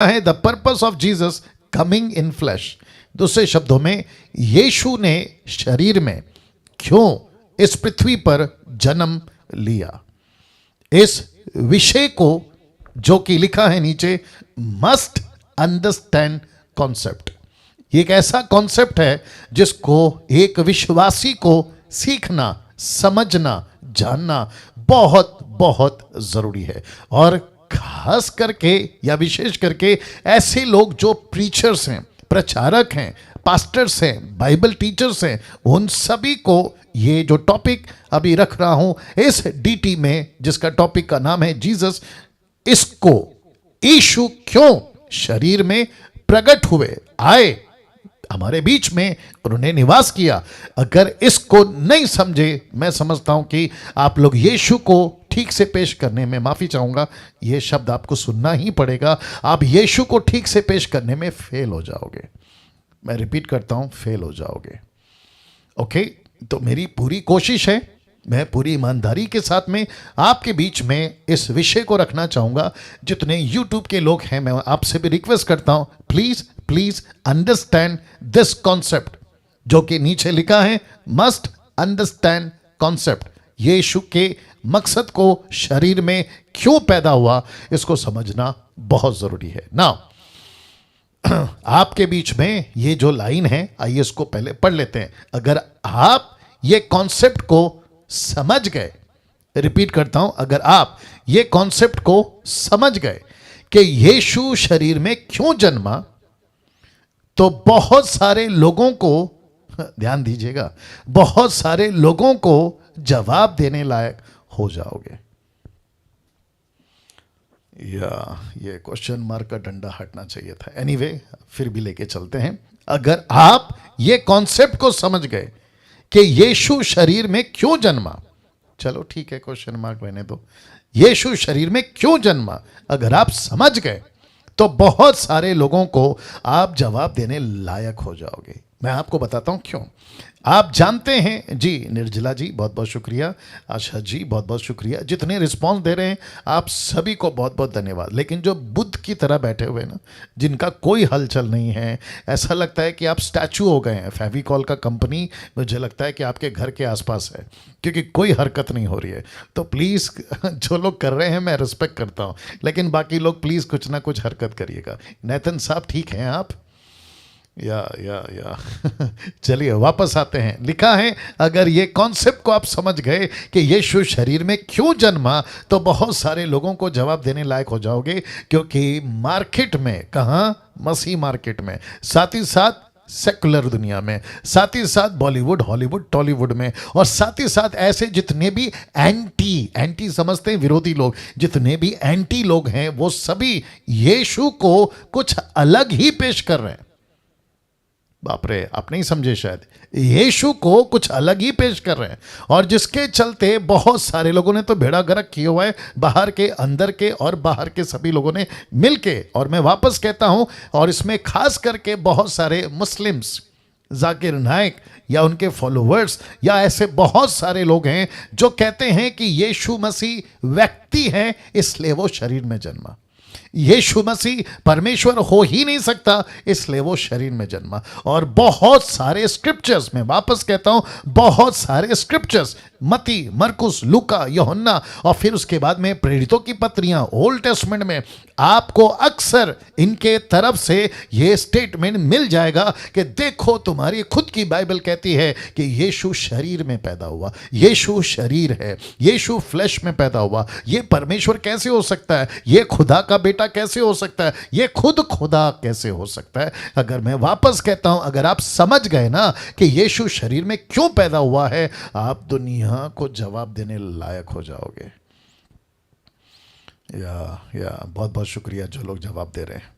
है the purpose of Jesus coming in flash. दूसरे शब्दों में, यीशु ने शरीर में क्यों इस पृथ्वी पर जन्म लिया। इस विषय को जो कि लिखा है नीचे, मस्ट अंडरस्टैंड कॉन्सेप्ट। ये एक ऐसा कॉन्सेप्ट है जिसको एक विश्वासी को सीखना, समझना, जानना बहुत बहुत जरूरी है। और खास करके या विशेष करके ऐसे लोग जो प्रीचर्स हैं, प्रचारक हैं, पास्टर्स हैं, बाइबल टीचर्स हैं, उन सभी को ये जो टॉपिक अभी रख रहा हूं इस डीटी में, जिसका टॉपिक का नाम है जीसस, इसको यीशु क्यों शरीर में प्रकट हुए, आए हमारे बीच में, उन्होंने निवास किया, अगर इसको नहीं समझे, मैं समझता हूं कि आप लोग यीशु को ठीक से पेश करने में, माफी चाहूंगा ये शब्द आपको सुनना ही पड़ेगा, आप यीशु को ठीक से पेश करने में फेल हो जाओगे। मैं रिपीट करता हूं, फेल हो जाओगे। ओके, तो मेरी पूरी कोशिश है, मैं पूरी ईमानदारी के साथ में आपके बीच में इस विषय को रखना चाहूंगा। जितने यूट्यूब के लोग हैं, मैं आपसे भी रिक्वेस्ट करता हूं, please please understand this concept जो कि नीचे लिखा है, मस्ट अंडरस्टैंड कॉन्सेप्ट। यीशु के मकसद को शरीर में क्यों पैदा हुआ, इसको समझना बहुत जरूरी है। नाउ आपके बीच में ये जो लाइन है, आइए इसको पहले पढ़ लेते हैं। अगर आप ये कॉन्सेप्ट को समझ गए, रिपीट करता हूं, अगर आप ये कॉन्सेप्ट को समझ गए कि यीशु शरीर में क्यों जन्मा, तो बहुत सारे लोगों को, ध्यान दीजिएगा, बहुत सारे लोगों को जवाब देने लायक हो जाओगे। या ये क्वेश्चन मार्क का डंडा हटना चाहिए था। एनीवे, फिर भी लेके चलते हैं। अगर आप ये कॉन्सेप्ट को समझ गए कि यीशु शरीर में क्यों जन्मा, चलो ठीक है, क्वेश्चन मार्क रहने दो, यीशु शरीर में क्यों जन्मा, अगर आप समझ गए तो बहुत सारे लोगों को आप जवाब देने लायक हो जाओगे। मैं आपको बताता हूं क्यों। आप जानते हैं जी, निर्जला जी बहुत बहुत शुक्रिया, आशा जी बहुत बहुत शुक्रिया, जितने रिस्पांस दे रहे हैं आप सभी को बहुत बहुत धन्यवाद। लेकिन जो बुद्ध की तरह बैठे हुए ना, जिनका कोई हलचल नहीं है, ऐसा लगता है कि आप स्टैचू हो गए हैं। फेविकॉल का कंपनी मुझे लगता है कि आपके घर के आसपास है, क्योंकि कोई हरकत नहीं हो रही है। तो प्लीज़ जो लोग कर रहे हैं मैं रिस्पेक्ट करता हूँ, लेकिन बाकी लोग प्लीज़ कुछ ना कुछ हरकत करिएगा। नेतन साहब ठीक हैं आप? या चलिए वापस आते हैं। लिखा है, अगर ये कॉन्सेप्ट को आप समझ गए कि यीशु शरीर में क्यों जन्मा, तो बहुत सारे लोगों को जवाब देने लायक हो जाओगे। क्योंकि मार्केट में, कहाँ, मसीह मार्केट में, साथ ही साथ सेकुलर दुनिया में, साथ ही साथ बॉलीवुड, हॉलीवुड, टॉलीवुड में, और साथ ही साथ ऐसे जितने भी एंटी समझते हैं, विरोधी लोग, जितने भी एंटी लोग हैं, वो सभी यीशु को कुछ अलग ही पेश कर रहे हैं। बाप रे, आप नहीं समझे शायद, यीशु को कुछ अलग ही पेश कर रहे हैं, और जिसके चलते बहुत सारे लोगों ने तो बेड़ा गर्क किया हुआ है, बाहर के, अंदर के और बाहर के सभी लोगों ने मिलके। और मैं वापस कहता हूं, और इसमें खास करके बहुत सारे मुस्लिम्स, जाकिर नाइक या उनके फॉलोवर्स, या ऐसे बहुत सारे लोग हैं जो कहते हैं कि यीशु मसीह व्यक्ति है, इसलिए वो शरीर में जन्मा। यीशु मसीह परमेश्वर हो ही नहीं सकता, इसलिए वो शरीर में जन्मा। और बहुत सारे स्क्रिप्चर्स, मैं वापस कहता हूं, बहुत सारे स्क्रिप्चर्स, मती, मरकुस, लूका, यूहन्ना, और फिर उसके बाद में प्रेरितों की पत्रियां, ओल्ड टेस्टमेंट में आपको अक्सर इनके तरफ से ये स्टेटमेंट मिल जाएगा कि देखो, तुम्हारी खुद की बाइबल कहती है कि यीशु शरीर में पैदा हुआ, यीशु शरीर है, यीशु फ्लैश में पैदा हुआ। ये परमेश्वर कैसे हो सकता है, ये खुदा का बेटा कैसे हो सकता है, ये खुद खुदा कैसे हो सकता है। अगर मैं वापस कहता हूं, अगर आप समझ गए ना कि यीशु शरीर में क्यों पैदा हुआ है, आप दुनिया को जवाब देने लायक हो जाओगे। या बहुत बहुत शुक्रिया जो लोग जवाब दे रहे हैं।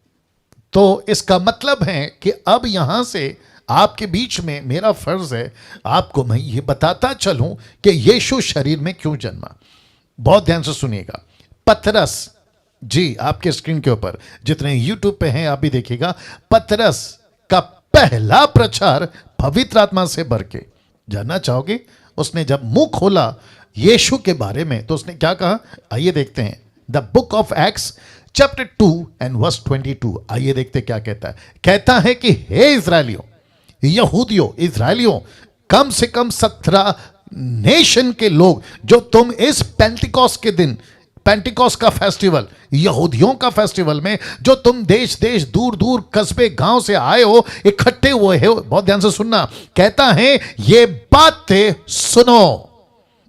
तो इसका मतलब है कि अब यहां से आपके बीच में मेरा फर्ज है, आपको मैं ये बताता चलूं कि यीशु शरीर में क्यों जन्मा। बहुत ध्यान से सुनिएगा। पतरस जी, आपके स्क्रीन के ऊपर, जितने यूट्यूब पे हैं आप भी देखिएगा, पतरस का पहला प्रचार पवित्र आत्मा से भर के, जानना चाहोगे, उसने जब मुंह खोला यीशु के बारे में तो उसने क्या कहा, आइए देखते हैं। The book of Acts chapter 2 and verse 22, आइए देखते क्या कहता है। कहता है कि हे इजराइलियों, यहूदियों, इजराइलियों, कम से कम 17 नेशन के लोग जो तुम इस पेंटिकॉस्ट के दिन, पेंटिकॉस्ट का फेस्टिवल, यहूदियों का फेस्टिवल में जो तुम देश देश दूर दूर कस्बे गांव से आए हो, इकट्ठे हुए हो, बहुत ध्यान से सुनना। कहता है ये बातें सुनो,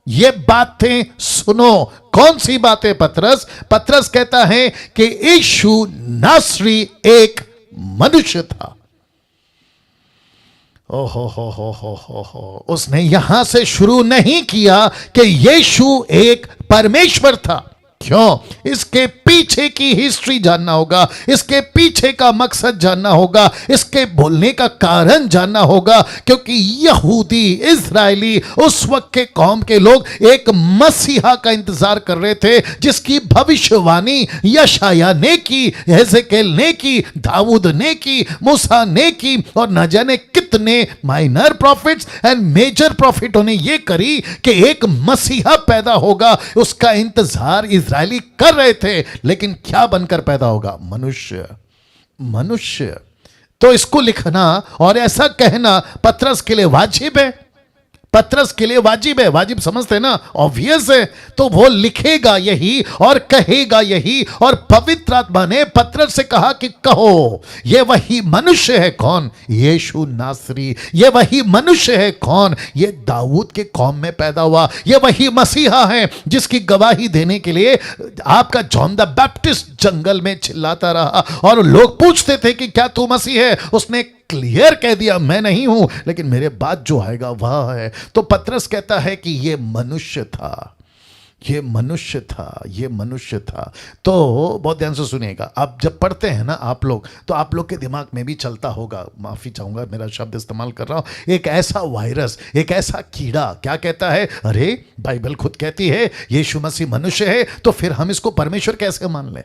ये बातें सुनो। कौन सी बातें पतरस? पतरस कहता है कि यीशु नासरी एक मनुष्य था। ओहो हो, उसने यहां से शुरू नहीं किया कि यीशु एक परमेश्वर था। क्यों? इसके पीछे की हिस्ट्री जानना होगा, इसके पीछे का मकसद जानना होगा, इसके बोलने का कारण जानना होगा, क्योंकि यहूदी, इजरायली, उस वक्त के कौम के लोग एक मसीहा का इंतजार कर रहे थे, जिसकी भविष्यवाणी यशाया ने की, हेजेकियल ने की, दाऊद ने की, मूसा ने की, और न जाने कितने माइनर प्रॉफिट्स एंड मेजर प्रॉफिटों ने यह करी कि एक मसीहा पैदा होगा। उसका इंतजार इजरायली कर रहे थे, लेकिन क्या बनकर पैदा होगा? मनुष्य। मनुष्य। तो इसको लिखना और ऐसा कहना पतरस के लिए वाजिब है, पतरस के लिए वाजिब है। वाजिब समझते हैं ना, ऑब्वियस है। तो वो लिखेगा यही और कहेगा यही, और पवित्र आत्मा ने पतरस से कहा कि कहो, ये वही मनुष्य है। कौन? यीशु नासरी। ये वही मनुष्य है। कौन? ये दाऊद के कौम में पैदा हुआ। ये वही मसीहा है जिसकी गवाही देने के लिए आपका जॉन द बैप्टिस्ट जंगल में चिल्लाता रहा, और लोग पूछते थे कि क्या तू मसीह है? उसने क्लियर कह दिया, मैं नहीं हूं, लेकिन मेरे बाद जो आएगा वह है। तो पतरस कहता है कि ये मनुष्य था, ये मनुष्य था, ये मनुष्य था। तो बहुत ध्यान से सुनिएगा, आप जब पढ़ते हैं ना आप लोग, तो आप लोग के दिमाग में भी चलता होगा, माफी चाहूंगा मेरा शब्द इस्तेमाल कर रहा हूं, एक ऐसा वायरस, एक ऐसा कीड़ा क्या कहता है, अरे बाइबल खुद कहती है यीशु मसीह मनुष्य है, तो फिर हम इसको परमेश्वर कैसे मान लें?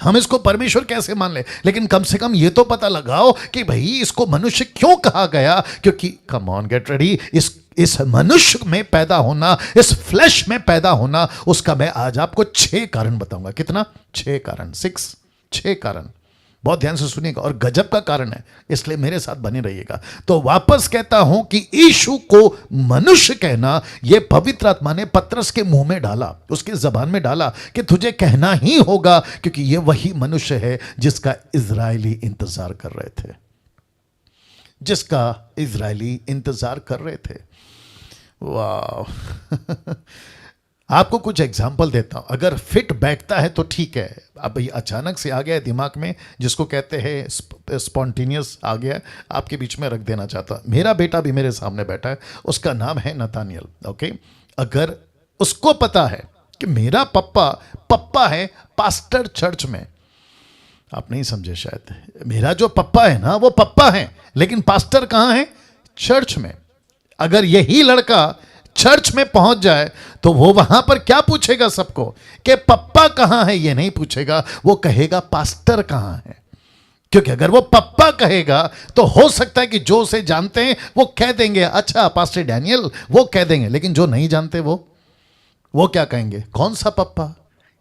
हम इसको परमेश्वर कैसे मान ले? लेकिन कम से कम ये तो पता लगाओ कि भाई इसको मनुष्य क्यों कहा गया। क्योंकि कम ऑन गेट रेडी, इस मनुष्य में पैदा होना, इस फ्लैश में पैदा होना, उसका मैं आज आपको 6 कारण बताऊंगा। कितना? 6 कारण, 6 कारण। बहुत ध्यान से सुनिएगा, और गजब का कारण है, इसलिए मेरे साथ बने रहिएगा। तो वापस कहता हूं कि यीशु को मनुष्य कहना, यह पवित्र आत्मा ने पतरस के मुंह में डाला, उसकी जबान में डाला कि तुझे कहना ही होगा, क्योंकि यह वही मनुष्य है जिसका इजरायली इंतजार कर रहे थे, जिसका इजरायली इंतजार कर रहे थे। वाह आपको कुछ एग्जाम्पल देता हूं, अगर फिट बैठता है तो ठीक है। अब ये अचानक से आ गया है दिमाग में, जिसको कहते हैं स्पॉन्टेनियस आ गया है, आपके बीच में रख देना चाहता हूं। मेरा बेटा भी मेरे सामने बैठा है, उसका नाम है नतानियल। ओके, अगर उसको पता है कि मेरा पप्पा है पास्टर चर्च में, आप नहीं समझे शायद, मेरा जो पप्पा है ना वो पप्पा है, लेकिन पास्टर कहां है? चर्च में। अगर यही लड़का चर्च में पहुंच जाए तो वो वहां पर क्या पूछेगा सबको कि पप्पा कहां है? ये नहीं पूछेगा, वो कहेगा पास्टर कहां है। क्योंकि अगर वो पप्पा कहेगा तो हो सकता है कि जो उसे जानते हैं वो कह देंगे अच्छा पास्टर डैनियल, वो कह देंगे, लेकिन जो नहीं जानते वो क्या कहेंगे? कौन सा पप्पा?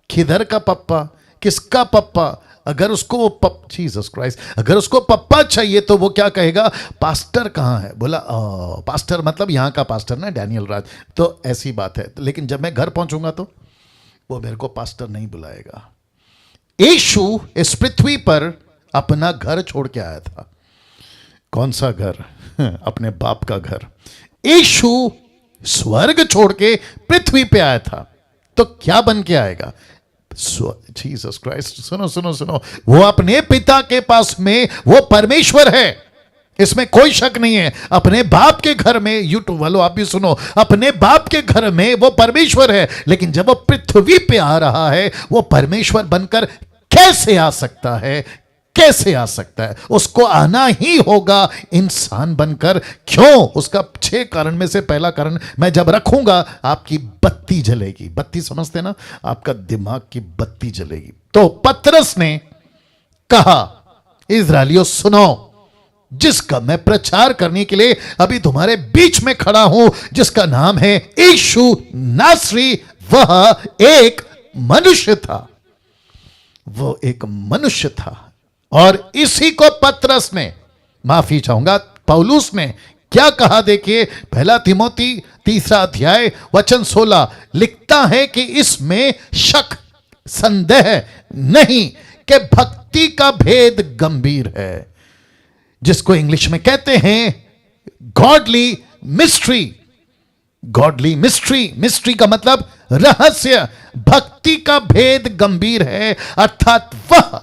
किधर का पप्पा? किसका पप्पा? अगर उसको जीसस क्राइस्ट, अगर उसको पप्पा चाहिए तो वो क्या कहेगा? पास्टर कहाँ है? बोला पास्टर मतलब यहाँ का पास्टर ना, डैनियल राज। तो ऐसी बात है, लेकिन जब मैं घर पहुंचूंगा तो वो मेरे को पास्टर नहीं बुलाएगा। यीशु इस पृथ्वी पर अपना घर छोड़ के आया था। कौन सा घर? अपने बाप का घर। यीशु स्वर्ग छोड़ के पृथ्वी पे आया था, तो क्या बन के आएगा? जीसस क्राइस्ट, सुनो, वो अपने पिता के पास में वो परमेश्वर है, इसमें कोई शक नहीं है। अपने बाप के घर में, यूट्यूब वालों आप भी सुनो, अपने बाप के घर में वो परमेश्वर है, लेकिन जब वो पृथ्वी पे आ रहा है, वो परमेश्वर बनकर कैसे आ सकता है? कैसे आ सकता है? उसको आना ही होगा इंसान बनकर। क्यों? उसका 6 कारण में से पहला कारण मैं जब रखूंगा आपकी बत्ती जलेगी। बत्ती समझते ना, आपका दिमाग की बत्ती जलेगी। तो पतरस ने कहा इस्राएलियों सुनो, जिसका मैं प्रचार करने के लिए अभी तुम्हारे बीच में खड़ा हूं, जिसका नाम है यीशु नासरी, वह एक मनुष्य था। वो एक मनुष्य था। और इसी को पतरस ने, माफी चाहूंगा, पौलुस ने क्या कहा देखिए, पहला तिमोथी 3 अध्याय वचन 16 लिखता है कि इसमें शक संदेह नहीं कि भक्ति का भेद गंभीर है, जिसको इंग्लिश में कहते हैं godly mystery. Godly mystery, mystery का मतलब रहस्य। भक्ति का भेद गंभीर है, अर्थात वह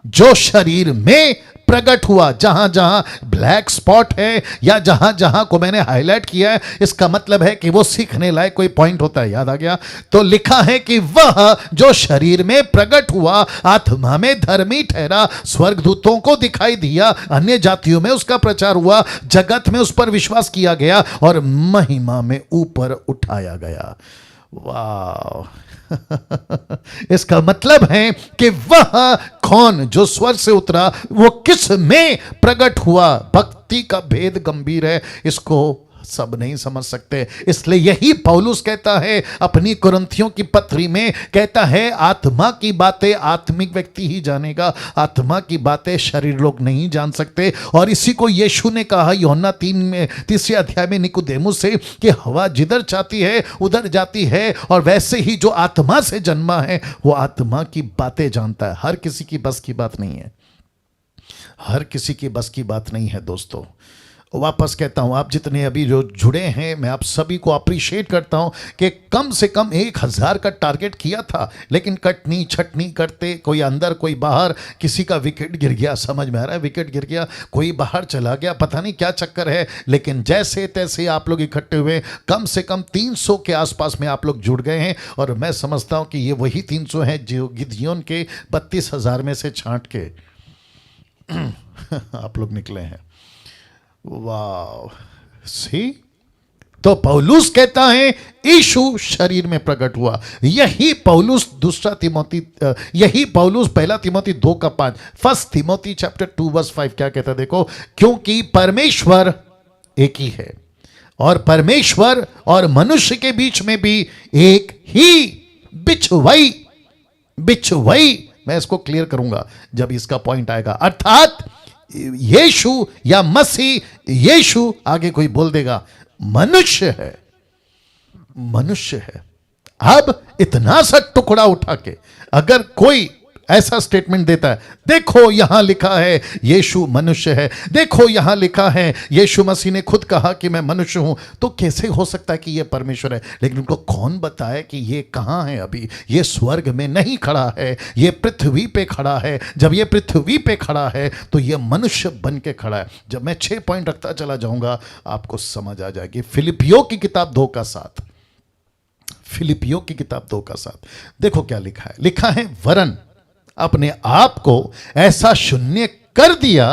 जो शरीर में प्रकट हुआ। जहां जहां ब्लैक स्पॉट है या जहां जहां को मैंने हाईलाइट किया है, इसका मतलब है कि वो सीखने लायक कोई पॉइंट होता है। याद आ गया? तो लिखा है कि वह जो शरीर में प्रकट हुआ, आत्मा में धर्मी ठहरा, स्वर्गदूतों को दिखाई दिया, अन्य जातियों में उसका प्रचार हुआ, जगत में उस पर विश्वास किया गया और महिमा में ऊपर उठाया गया। वाह! इसका मतलब है कि वह कौन जो स्वर्ग से उतरा, वो किस में प्रकट हुआ। भक्ति का भेद गंभीर है, इसको सब नहीं समझ सकते। इसलिए यही पौलुस कहता है अपनी कुरिन्थियों की पत्री में, कहता है आत्मा की बातें आत्मिक व्यक्ति ही जानेगा, आत्मा की बातें शरीर लोग नहीं जान सकते। और इसी को यीशु ने कहा यूहन्ना 3 अध्याय में निकोदेमुस से कि हवा जिधर चाहती है उधर जाती है, और वैसे ही जो आत्मा से जन्मा है वो आत्मा की बातें जानता है। हर किसी की बस की बात नहीं है, हर किसी की बस की बात नहीं है दोस्तों। वापस कहता हूं, आप जितने अभी जो जुड़े हैं, मैं आप सभी को अप्रिशिएट करता हूं कि कम से कम 1000 का टारगेट किया था, लेकिन कटनी छटनी करते, कोई अंदर कोई बाहर, किसी का विकेट गिर गया, समझ में आ रहा है, विकेट गिर गया, कोई बाहर चला गया, पता नहीं क्या चक्कर है, लेकिन जैसे तैसे आप लोग इकट्ठे हुए, कम से कम 300 के आसपास में आप लोग जुड़ गए हैं। और मैं समझता हूं कि ये वही 300 हैं जो गिदियोन के 32,000 में से छांट के आप लोग निकले हैं। वाह! सी, तो पौलुस कहता है यीशु शरीर में प्रकट हुआ। यही पौलुस यही पौलुस पहला तिमोथी 2:5, फर्स्ट तिमोथी चैप्टर 2:5 क्या कहता है देखो, क्योंकि परमेश्वर एक ही है और परमेश्वर और मनुष्य के बीच में भी एक ही बिछुआई, मैं इसको क्लियर करूंगा जब इसका पॉइंट आएगा, अर्थात यीशु या मसीह, यीशु आगे कोई बोल देगा मनुष्य है, मनुष्य है। अब इतना सा टुकड़ा उठा के अगर कोई ऐसा स्टेटमेंट देता है, देखो यहां लिखा है यीशु मनुष्य है, देखो यहां लिखा है यीशु मसीह ने खुद कहा कि मैं मनुष्य हूं, तो कैसे हो सकता है कि यह परमेश्वर है? लेकिन उनको कौन बताए कि ये कहां है? अभी ये स्वर्ग में नहीं खड़ा है, ये पृथ्वी पे खड़ा है। जब ये पृथ्वी पे खड़ा है तो ये मनुष्य बन के खड़ा है। जब मैं 6 पॉइंट रखता चला जाऊंगा आपको समझ आ जाएगी। फिलिपियों की किताब 2:7, फिलिपियों की किताब 2:7 देखो क्या लिखा है। लिखा है वरन अपने आप को ऐसा शून्य कर दिया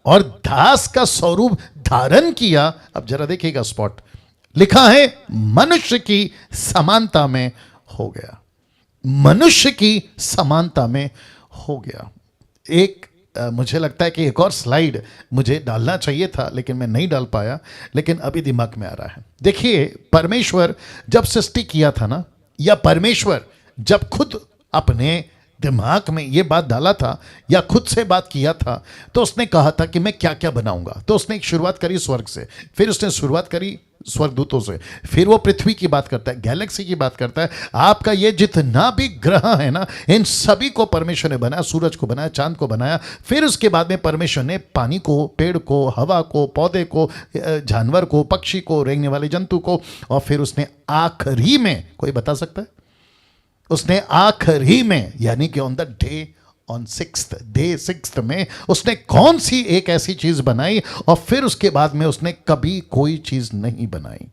और दास का स्वरूप धारण किया। अब जरा देखिएगा स्पॉट, लिखा है मनुष्य की समानता में हो गया, मनुष्य की समानता में हो गया। मुझे लगता है कि एक और स्लाइड मुझे डालना चाहिए था लेकिन मैं नहीं डाल पाया, लेकिन अभी दिमाग में आ रहा है। देखिए परमेश्वर जब सृष्टि किया था ना, या परमेश्वर जब खुद अपने दिमाग में ये बात डाला था या खुद से बात किया था, तो उसने कहा था कि मैं क्या क्या बनाऊंगा। तो उसने एक शुरुआत करी स्वर्ग से, फिर उसने शुरुआत करी स्वर्गदूतों से, फिर वो पृथ्वी की बात करता है, गैलेक्सी की बात करता है। आपका ये जितना भी ग्रह है ना, इन सभी को परमेश्वर ने बनाया, सूरज को बनाया, चांद को बनाया। फिर उसके बाद में परमेश्वर ने पानी को, पेड़ को, हवा को, पौधे को, जानवर को, पक्षी को, रेंगने वाले जंतु को, और फिर उसने आखिरी में, कोई बता सकता है, उसने आखिरी में यानी कि ऑन द डे 6th में उसने कौन सी एक ऐसी चीज बनाई, और फिर उसके बाद में उसने कभी कोई चीज नहीं बनाई।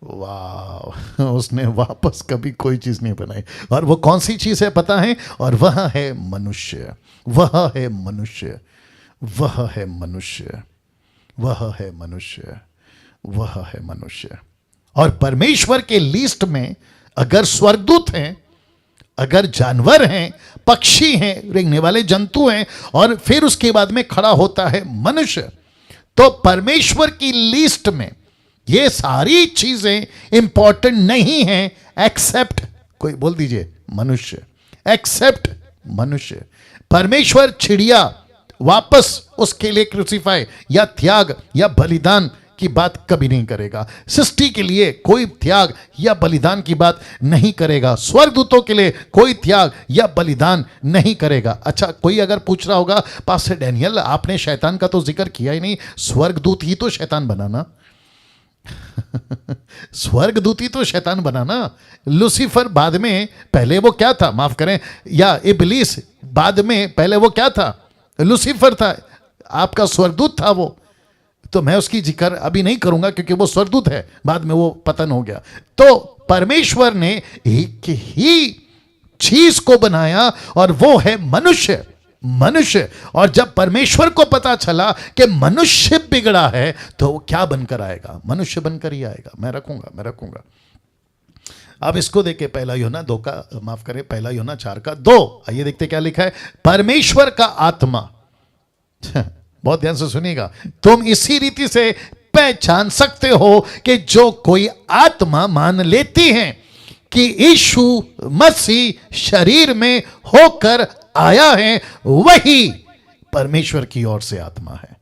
वाह! उसने वापस कभी कोई चीज नहीं बनाई। और वो कौन सी चीज है पता है? और वह है मनुष्य, वह है मनुष्य, वह है मनुष्य, वह है मनुष्य, वह है मनुष्य। और परमेश्वर के लिस्ट में अगर स्वर्गदूत हैं, अगर जानवर हैं, पक्षी हैं, रेंगने वाले जंतु हैं, और फिर उसके बाद में खड़ा होता है मनुष्य, तो परमेश्वर की लिस्ट में ये सारी चीजें इंपॉर्टेंट नहीं हैं एक्सेप्ट, कोई बोल दीजिए, मनुष्य, एक्सेप्ट मनुष्य। परमेश्वर चिड़िया वापस उसके लिए क्रूसीफाई या त्याग या बलिदान की बात कभी नहीं करेगा। सृष्टि के लिए कोई त्याग या बलिदान की बात नहीं करेगा। स्वर्गदूतों के लिए कोई त्याग या बलिदान नहीं करेगा। अच्छा, कोई अगर पूछ रहा होगा, पास्टर डैनियल आपने शैतान का तो जिक्र किया ही नहीं, स्वर्गदूत ही तो शैतान बनाना। स्वर्गदूत ही तो शैतान बनाना। लूसीफर बाद में, पहले वो क्या था, माफ करें, या इब्लीस बाद में, पहले वो क्या था, लूसीफर था, आपका स्वर्गदूत था वो। तो मैं उसकी जिक्र अभी नहीं करूंगा क्योंकि वो स्वर्गदूत है, बाद में वो पतन हो गया। तो परमेश्वर ने एक ही चीज को बनाया और वो है मनुष्य। मनुष्य, और जब परमेश्वर को पता चला कि मनुष्य बिगड़ा है तो वो क्या बनकर आएगा, मनुष्य बनकर ही आएगा। मैं रखूंगा। अब इसको देखे पहला यूहन्ना 2 का, माफ करें, पहला यूहन्ना 4:2। आइए देखते क्या लिखा है। परमेश्वर का आत्मा, बहुत ध्यान से सुनिएगा, तुम इसी रीति से पहचान सकते हो कि जो कोई आत्मा मान लेती है कि यीशु मसीह शरीर में होकर आया है, वही परमेश्वर की ओर से आत्मा है।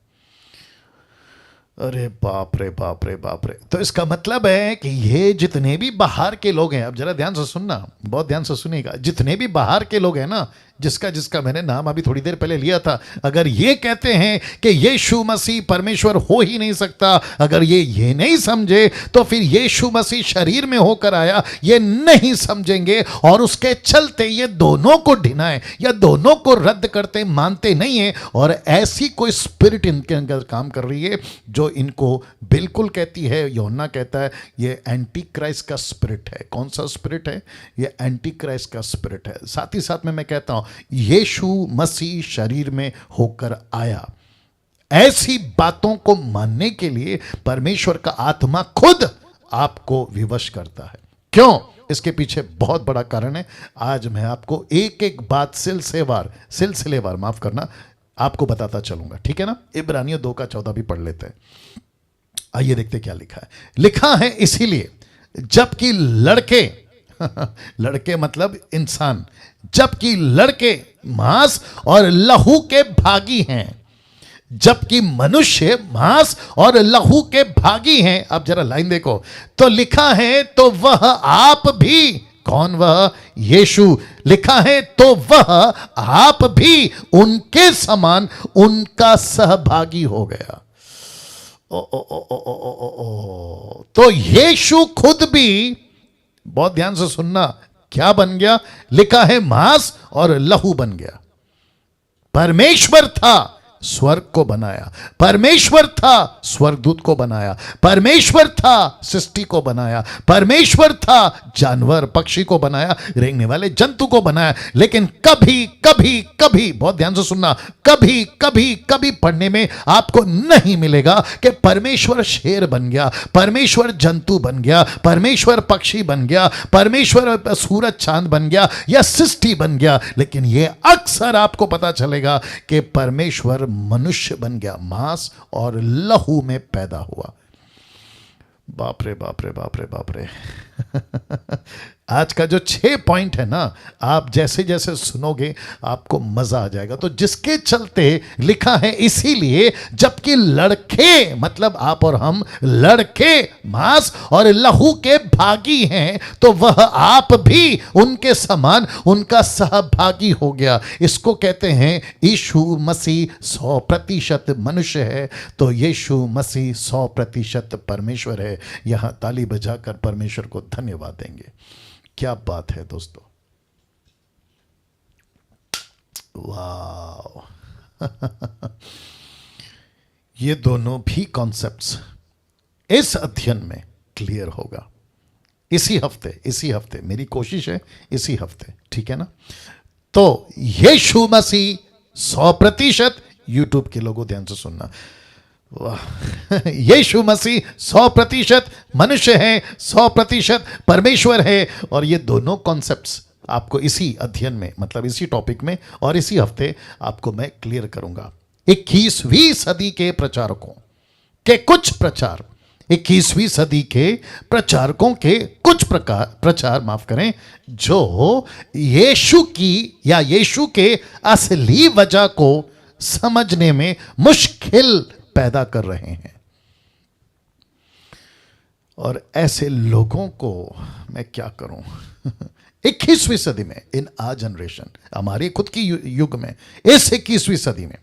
अरे बाप रे बाप रे बाप रे। तो इसका मतलब है कि ये जितने भी बाहर के लोग हैं, अब जरा ध्यान से सुनना, बहुत ध्यान से सुनिएगा, जितने भी बाहर के लोग हैं ना, जिसका मैंने नाम अभी थोड़ी देर पहले लिया था, अगर ये कहते हैं कि यीशु मसीह परमेश्वर हो ही नहीं सकता, अगर ये नहीं समझे तो फिर यीशु मसीह शरीर में होकर आया ये नहीं समझेंगे, और उसके चलते ये दोनों को डिनाए या दोनों को रद्द करते मानते नहीं है। और ऐसी कोई स्पिरिट इनके अंदर काम कर रही है जो इनको बिल्कुल कहती है, यूहन्ना कहता है ये एंटी क्राइस्ट का स्पिरिट है। कौन सा स्पिरिट है? ये एंटी क्राइस्ट का स्पिरिट है। साथ ही साथ में मैं कहता हूं यीशु मसीह शरीर में होकर आया, ऐसी बातों को मानने के लिए परमेश्वर का आत्मा खुद आपको विवश करता है। क्यों? इसके पीछे बहुत बड़ा कारण है। आज मैं आपको एक एक बात सिलसिलेवार माफ करना, आपको बताता चलूंगा, ठीक है ना। इब्रानियों 2:14 भी पढ़ लेते हैं। आइए देखते क्या लिखा है। लिखा है, इसीलिए जबकि लड़के मतलब इंसान, जबकि लड़के मांस और लहू के भागी हैं, जबकि मनुष्य मांस और लहू के भागी हैं। अब जरा लाइन देखो, तो लिखा है तो वह आप भी, कौन वह? यीशु। लिखा है तो वह आप भी उनके समान उनका सहभागी हो गया। तो यीशु खुद भी, बहुत ध्यान से सुनना, क्या बन गया? लिखा है मांस और लहू बन गया। परमेश्वर था, स्वर्ग को बनाया, परमेश्वर था, स्वर्गदूत को बनाया, परमेश्वर था, सृष्टि को बनाया, परमेश्वर था, जानवर पक्षी को बनाया, रेंगने वाले जंतु को बनाया। लेकिन कभी कभी कभी, बहुत ध्यान से सुनना, कभी कभी कभी पढ़ने में आपको नहीं मिलेगा कि परमेश्वर शेर बन गया, परमेश्वर जंतु बन गया, परमेश्वर पक्षी बन गया, परमेश्वर सूरज चांद बन गया या सृष्टि बन गया। लेकिन यह अक्सर आपको पता चलेगा कि परमेश्वर मनुष्य बन गया, मांस और लहू में पैदा हुआ। बाप रे बाप रे बाप रे बाप रे। आज का जो 6 पॉइंट है ना, आप जैसे जैसे सुनोगे आपको मजा आ जाएगा। तो जिसके चलते लिखा है, इसीलिए जबकि लड़के मतलब आप और हम, लड़के मांस और लहू के भागी हैं, तो वह आप भी उनके समान उनका सहभागी हो गया। इसको कहते हैं यीशु मसीह 100% मनुष्य है, तो यीशु मसीह 100% परमेश्वर है। यहां ताली बजाकर परमेश्वर को धन्यवाद देंगे। क्या बात है दोस्तों, वाह। ये दोनों भी कॉन्सेप्ट्स इस अध्ययन में क्लियर होगा इसी हफ्ते। मेरी कोशिश है इसी हफ्ते, ठीक है ना। तो यीशु मसीह 100%, यूट्यूब के लोगों ध्यान से सुनना, वाह। यीशु मसीह 100% मनुष्य है, 100% परमेश्वर है। और ये दोनों कॉन्सेप्ट्स आपको इसी अध्ययन में, मतलब इसी टॉपिक में और इसी हफ्ते आपको मैं क्लियर करूंगा। 21वीं सदी के प्रचारकों के कुछ प्रचार 21वीं सदी के प्रचारकों के कुछ प्रचार माफ करें, जो यीशु की या यीशु के असली वजह को समझने में मुश्किल पैदा कर रहे हैं। और ऐसे लोगों को मैं क्या करूं 21वीं सदी में, इन आ जनरेशन, हमारी खुद की युग में, इस 21वीं सदी में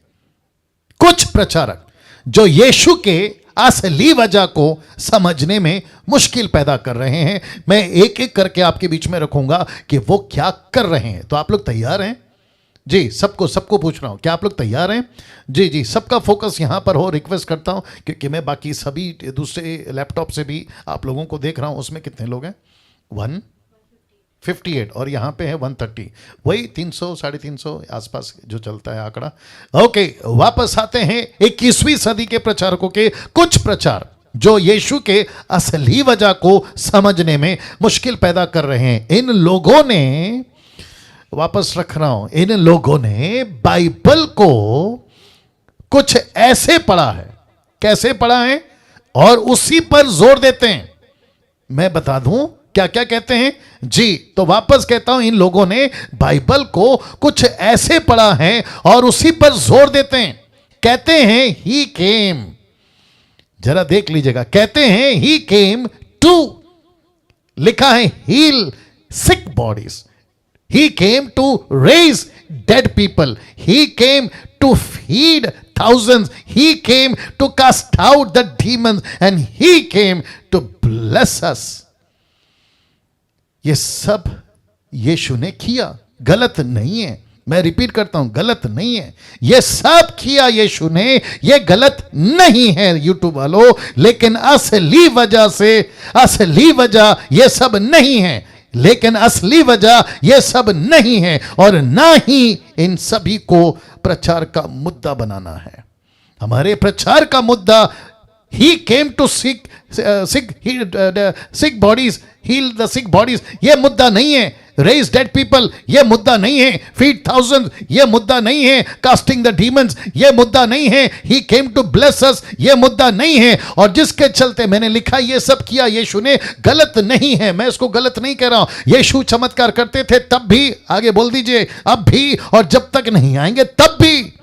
कुछ प्रचारक जो यीशु के असली वजह को समझने में मुश्किल पैदा कर रहे हैं, मैं एक एक करके आपके बीच में रखूंगा कि वो क्या कर रहे हैं। तो आप लोग तैयार हैं? जी, सबको पूछ रहा हूं, क्या आप लोग तैयार हैं? जी जी, सबका फोकस यहां पर हो, रिक्वेस्ट करता हूं, क्योंकि मैं बाकी सभी दूसरे लैपटॉप से भी आप लोगों को देख रहा हूं। उसमें कितने लोग हैं? 158 और यहां पे है 130, वही 300 350 आसपास जो चलता है आंकड़ा। ओके, वापस आते हैं 21वीं सदी के प्रचारकों के कुछ प्रचार जो यीशु के असली वजह को समझने में मुश्किल पैदा कर रहे हैं। इन लोगों ने, वापस रख रहा हूं, इन लोगों ने बाइबल को कुछ ऐसे पढ़ा है, कैसे पढ़ा है, और उसी पर जोर देते हैं। मैं बता दूं क्या क्या कहते हैं जी। तो वापस कहता हूं, इन लोगों ने बाइबल को कुछ ऐसे पढ़ा है और उसी पर जोर देते हैं। कहते हैं ही केम, जरा देख लीजिएगा, कहते हैं ही केम टू, लिखा है heal sick bodies, he came to raise dead people, he came to feed thousands, he came to cast out the demons, and he came to bless us। ये सब यीशु ने किया, गलत नहीं है। मैं रिपीट करता हूं, गलत नहीं है, ये सब किया यीशु ने, ये गलत नहीं है यूट्यूब वालों, लेकिन असली वजह ये सब नहीं है, लेकिन असली वजह यह सब नहीं है, और ना ही इन सभी को प्रचार का मुद्दा बनाना है। हमारे प्रचार का मुद्दा he came to sick bodies, heal the sick bodies, यह मुद्दा नहीं है। रेज डेड पीपल, यह मुद्दा नहीं है। फीड थाउजेंड, यह मुद्दा नहीं है। कास्टिंग द डीमंस, यह मुद्दा नहीं है। ही केम टू ब्लेस अस, यह मुद्दा नहीं है। और जिसके चलते मैंने लिखा यह सब किया यीशु ने, गलत नहीं है, मैं इसको गलत नहीं कह रहा हूं। यीशु चमत्कार करते थे तब भी, आगे बोल दीजिए, अब भी, और जब तक नहीं आएंगे तब भी।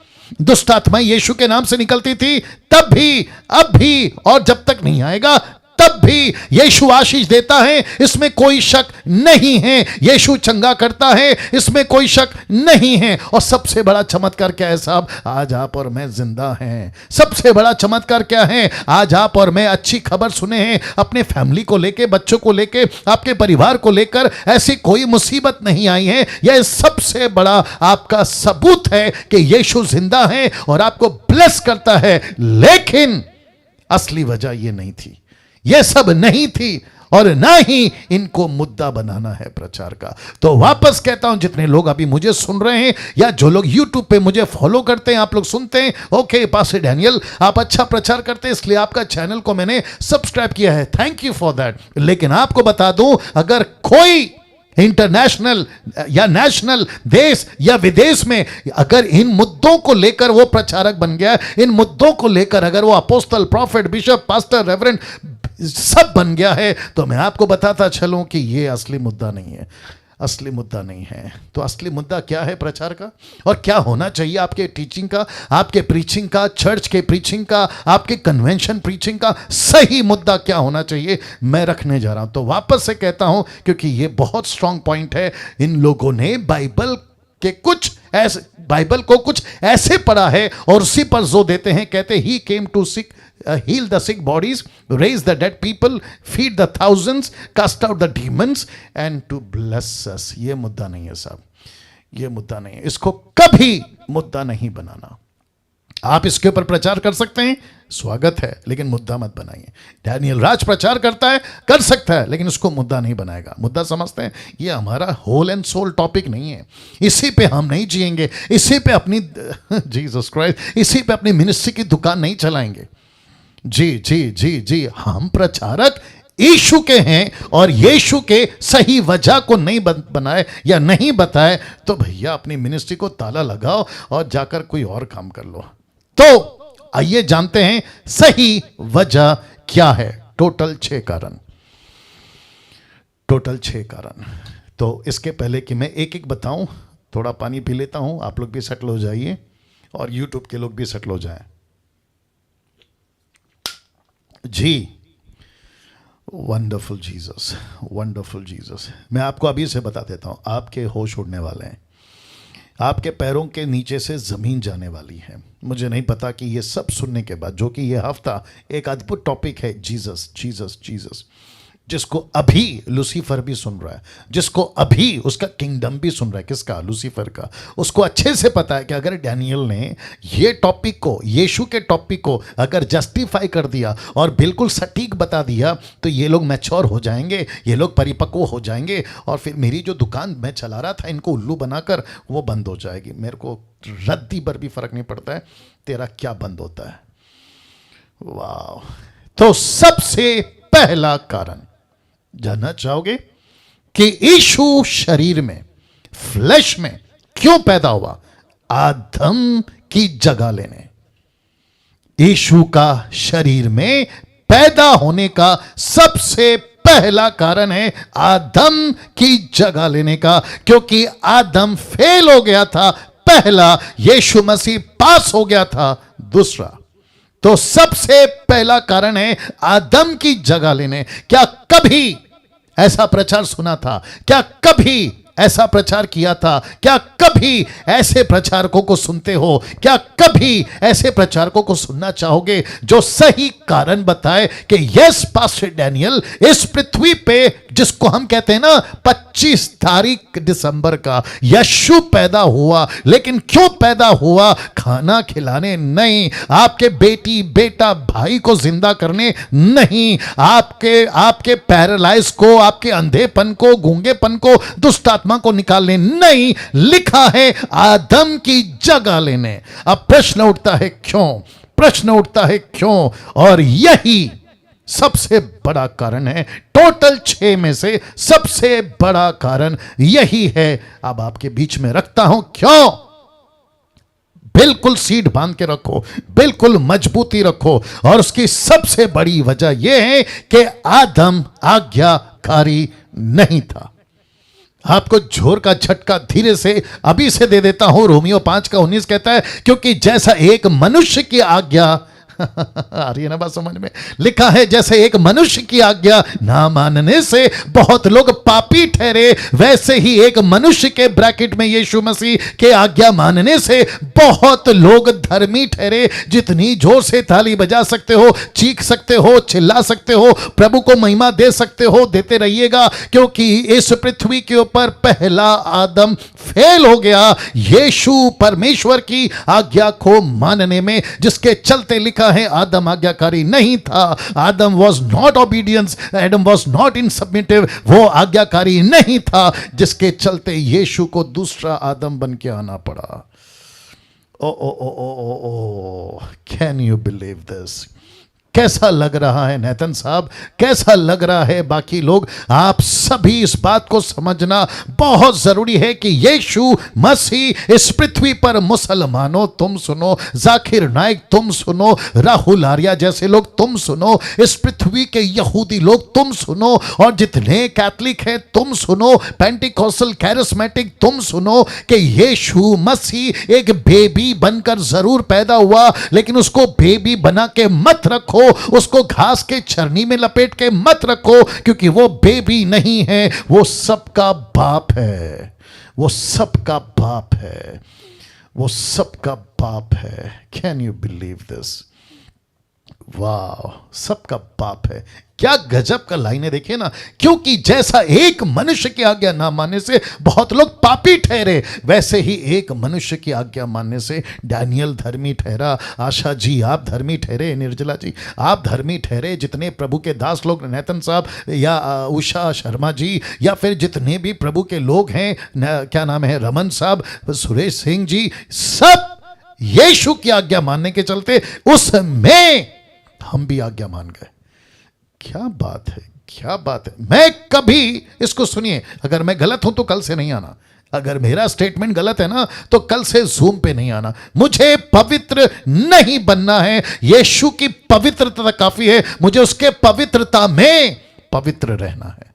दुष्ट आत्माएं यीशु के नाम से निकलती थी तब भी, अब भी, और जब तक नहीं आएगा तब भी। यीशु आशीष देता है, इसमें कोई शक नहीं है। यीशु चंगा करता है, इसमें कोई शक नहीं है। और सबसे बड़ा चमत्कार क्या है साहब? आज आप और मैं जिंदा हैं। सबसे बड़ा चमत्कार क्या है? आज आप और मैं अच्छी खबर सुने हैं, अपने फैमिली को लेके, बच्चों को लेके, आपके परिवार को लेकर ऐसी कोई मुसीबत नहीं आई है। यह सबसे बड़ा आपका सबूत है कि यीशु जिंदा है और आपको ब्लेस करता है। लेकिन असली वजह यह नहीं थी, यह सब नहीं थी, और ना ही इनको मुद्दा बनाना है प्रचार का। तो वापस कहता हूं, जितने लोग अभी मुझे सुन रहे हैं या जो लोग YouTube पे मुझे फॉलो करते हैं, आप लोग सुनते हैं, ओके पास्टर डैनियल आप अच्छा प्रचार करते हैं, इसलिए आपका चैनल को मैंने सब्सक्राइब किया है, थैंक यू फॉर दैट। लेकिन आपको बता दूं, अगर कोई इंटरनेशनल या नेशनल, देश या विदेश में अगर इन मुद्दों को लेकर वो प्रचारक बन गया, इन मुद्दों को लेकर अगर वो apostle, profit, bishop, pastor, reverend सब बन गया है, तो मैं आपको बताता चलूं कि ये असली मुद्दा नहीं है, असली मुद्दा नहीं है। तो असली मुद्दा क्या है प्रचार का, और क्या होना चाहिए आपके टीचिंग का, आपके प्रीचिंग का, चर्च के प्रीचिंग का, आपके कन्वेंशन प्रीचिंग का सही मुद्दा क्या होना चाहिए, मैं रखने जा रहा हूं। तो वापस से कहता हूं, क्योंकि ये बहुत स्ट्रांग पॉइंट है। इन लोगों ने बाइबल को कुछ ऐसे पढ़ा है और उसी पर जोर देते हैं। कहते he came to heal the sick bodies, raise the dead people, feed the thousands, cast out the demons, and to bless us। ये मुद्दा नहीं है साहब, ये मुद्दा नहीं है, इसको कभी मुद्दा नहीं बनाना। आप इसके ऊपर प्रचार कर सकते हैं, स्वागत है, लेकिन मुद्दा मत बनाइए। डैनियल राज प्रचार करता है, कर सकता है, लेकिन उसको मुद्दा नहीं बनाएगा। मुद्दा समझते हैं, ये हमारा होल एंड सोल टॉपिक नहीं है, इसी पे हम नहीं जिएंगे, इसी पे अपनी जीसस क्राइस्ट, इसी पे अपनी मिनिस्ट्री की दुकान नहीं चलाएंगे। जी जी जी जी, हम प्रचारक यीशु के हैं, और यीशु के सही वजह को नहीं बनाए या नहीं बताए तो भैया अपनी मिनिस्ट्री को ताला लगाओ और जाकर कोई और काम कर लो। तो आइए जानते हैं सही वजह क्या है। टोटल 6 कारण, टोटल 6 कारण। तो इसके पहले कि मैं एक एक बताऊं, थोड़ा पानी पी लेता हूं, आप लोग भी सेटल हो जाइए और यूट्यूब के लोग भी सेटल हो जाएं। जी, वंडरफुल जीसस, वंडरफुल जीसस। मैं आपको अभी से बता देता हूं, आपके होश उड़ने वाले हैं, आपके पैरों के नीचे से जमीन जाने वाली है। मुझे नहीं पता कि ये सब सुनने के बाद, जो कि ये हफ्ता एक अद्भुत टॉपिक है, जीसस जीसस जीसस, जिसको अभी लूसीफर भी सुन रहा है, जिसको अभी उसका किंगडम भी सुन रहा है। किसका? लूसीफर का। उसको अच्छे से पता है कि अगर डैनियल ने ये टॉपिक को, यीशु के टॉपिक को अगर जस्टिफाई कर दिया और बिल्कुल सटीक बता दिया, तो ये लोग मैच्योर हो जाएंगे, ये लोग परिपक्व हो जाएंगे, और फिर मेरी जो दुकान मैं चला रहा था इनको उल्लू बनाकर, वो बंद हो जाएगी। मेरे को रद्दी पर भी फर्क नहीं पड़ता है तेरा क्या बंद होता है। वाह। तो सबसे पहला कारण जानना चाहोगे कि यीशु शरीर में, फ्लैश में क्यों पैदा हुआ? आदम की जगह लेने। यीशु का शरीर में पैदा होने का सबसे पहला कारण है आदम की जगह लेने का, क्योंकि आदम फेल हो गया था पहला, यीशु मसीह पास हो गया था दूसरा। तो सबसे पहला कारण है आदम की जगह लेने। क्या कभी ऐसा प्रचार सुना था? क्या कभी ऐसा प्रचार किया था? क्या कभी ऐसे प्रचारकों को सुनते हो? क्या कभी ऐसे प्रचारकों को सुनना चाहोगे जो सही कारण बताए कि यस पास्टर डैनियल, इस पृथ्वी पे जिसको हम कहते हैं ना 25 तारीख दिसंबर का यीशु पैदा हुआ, लेकिन क्यों पैदा हुआ? खाना खिलाने नहीं, आपके बेटी बेटा भाई को जिंदा करने नहीं, आपके पैरालाइज को, आपके अंधेपन को, गूंगेपन को, दुष्ट आत्मा को निकालने नहीं, लिखा है आदम की जगह लेने। अब प्रश्न उठता है क्यों? प्रश्न उठता है क्यों? और यही सबसे बड़ा कारण है। टोटल 6 में से सबसे बड़ा कारण यही है। अब आपके बीच में रखता हूं क्यों। बिल्कुल सीट बांध के रखो, बिल्कुल मजबूती रखो। और उसकी सबसे बड़ी वजह यह है कि आदम आज्ञाकारी नहीं था। आपको जोर का झटका धीरे से अभी से दे देता हूं। रोमियो 5:19 कहता है, क्योंकि जैसा एक मनुष्य की आज्ञा आ रही है ना बात समझ में? लिखा है जैसे एक मनुष्य की आज्ञा ना मानने से बहुत लोग पापी ठहरे, वैसे ही एक मनुष्य के ब्रैकेट में यीशु मसीह के आज्ञा मानने से बहुत लोग धर्मी ठहरे। जितनी जोर से ताली बजा सकते हो, चीख सकते हो, चिल्ला सकते हो, प्रभु को महिमा दे सकते हो, देते रहिएगा, क्योंकि इस पृथ्वी के ऊपर पहला आदम फेल हो गया यीशु परमेश्वर की आज्ञा को मानने में, जिसके चलते लिखा है आदम आज्ञाकारी नहीं था। Adam was not obedience, Adam was not in submissive, वो आज्ञाकारी नहीं था, जिसके चलते यीशु को दूसरा आदम बन के आना पड़ा। ओ ओ ओ ओ ओ ओ, कैन यू बिलीव दिस? कैसा लग रहा है नेतन साहब? कैसा लग रहा है बाकी लोग? आप सभी इस बात को समझना बहुत जरूरी है कि यीशु मसीह इस पृथ्वी पर, मुसलमानों तुम सुनो, जाकिर नाइक तुम सुनो, राहुल आर्या जैसे लोग तुम सुनो, इस पृथ्वी के यहूदी लोग तुम सुनो, और जितने कैथलिक हैं तुम सुनो, पेंटिकॉस्टल कैरिस्मेटिक तुम सुनो, कि यीशु मसीह एक बेबी बनकर जरूर पैदा हुआ, लेकिन उसको बेबी बना के मत रखो, उसको घास के चरनी में लपेट के मत रखो, क्योंकि वो बेबी नहीं है, वो सबका बाप है, वो सबका बाप है, वो सबका बाप है। Can you believe this? वाह, सबका बाप है। क्या गजब का लाइन है, देखिए ना। क्योंकि जैसा एक मनुष्य की आज्ञा ना मानने से बहुत लोग पापी ठहरे, वैसे ही एक मनुष्य की आज्ञा मानने से डैनियल धर्मी ठहरा। आशा जी आप धर्मी ठहरे, निर्जला जी आप धर्मी ठहरे, जितने प्रभु के दास लोग, नेतन साहब या उषा शर्मा जी, या फिर जितने भी प्रभु के लोग हैं, क्या नाम है, रमन साहब, सुरेश सिंह जी, सब यीशु की आज्ञा मानने के चलते उसमें हम भी आज्ञा मान गए। क्या बात है, क्या बात है। मैं कभी, इसको सुनिए, अगर मैं गलत हूं तो कल से नहीं आना, अगर मेरा स्टेटमेंट गलत है ना तो कल से जूम पे नहीं आना। मुझे पवित्र नहीं बनना है, यीशु की पवित्रता काफी है, मुझे उसके पवित्रता में पवित्र रहना है।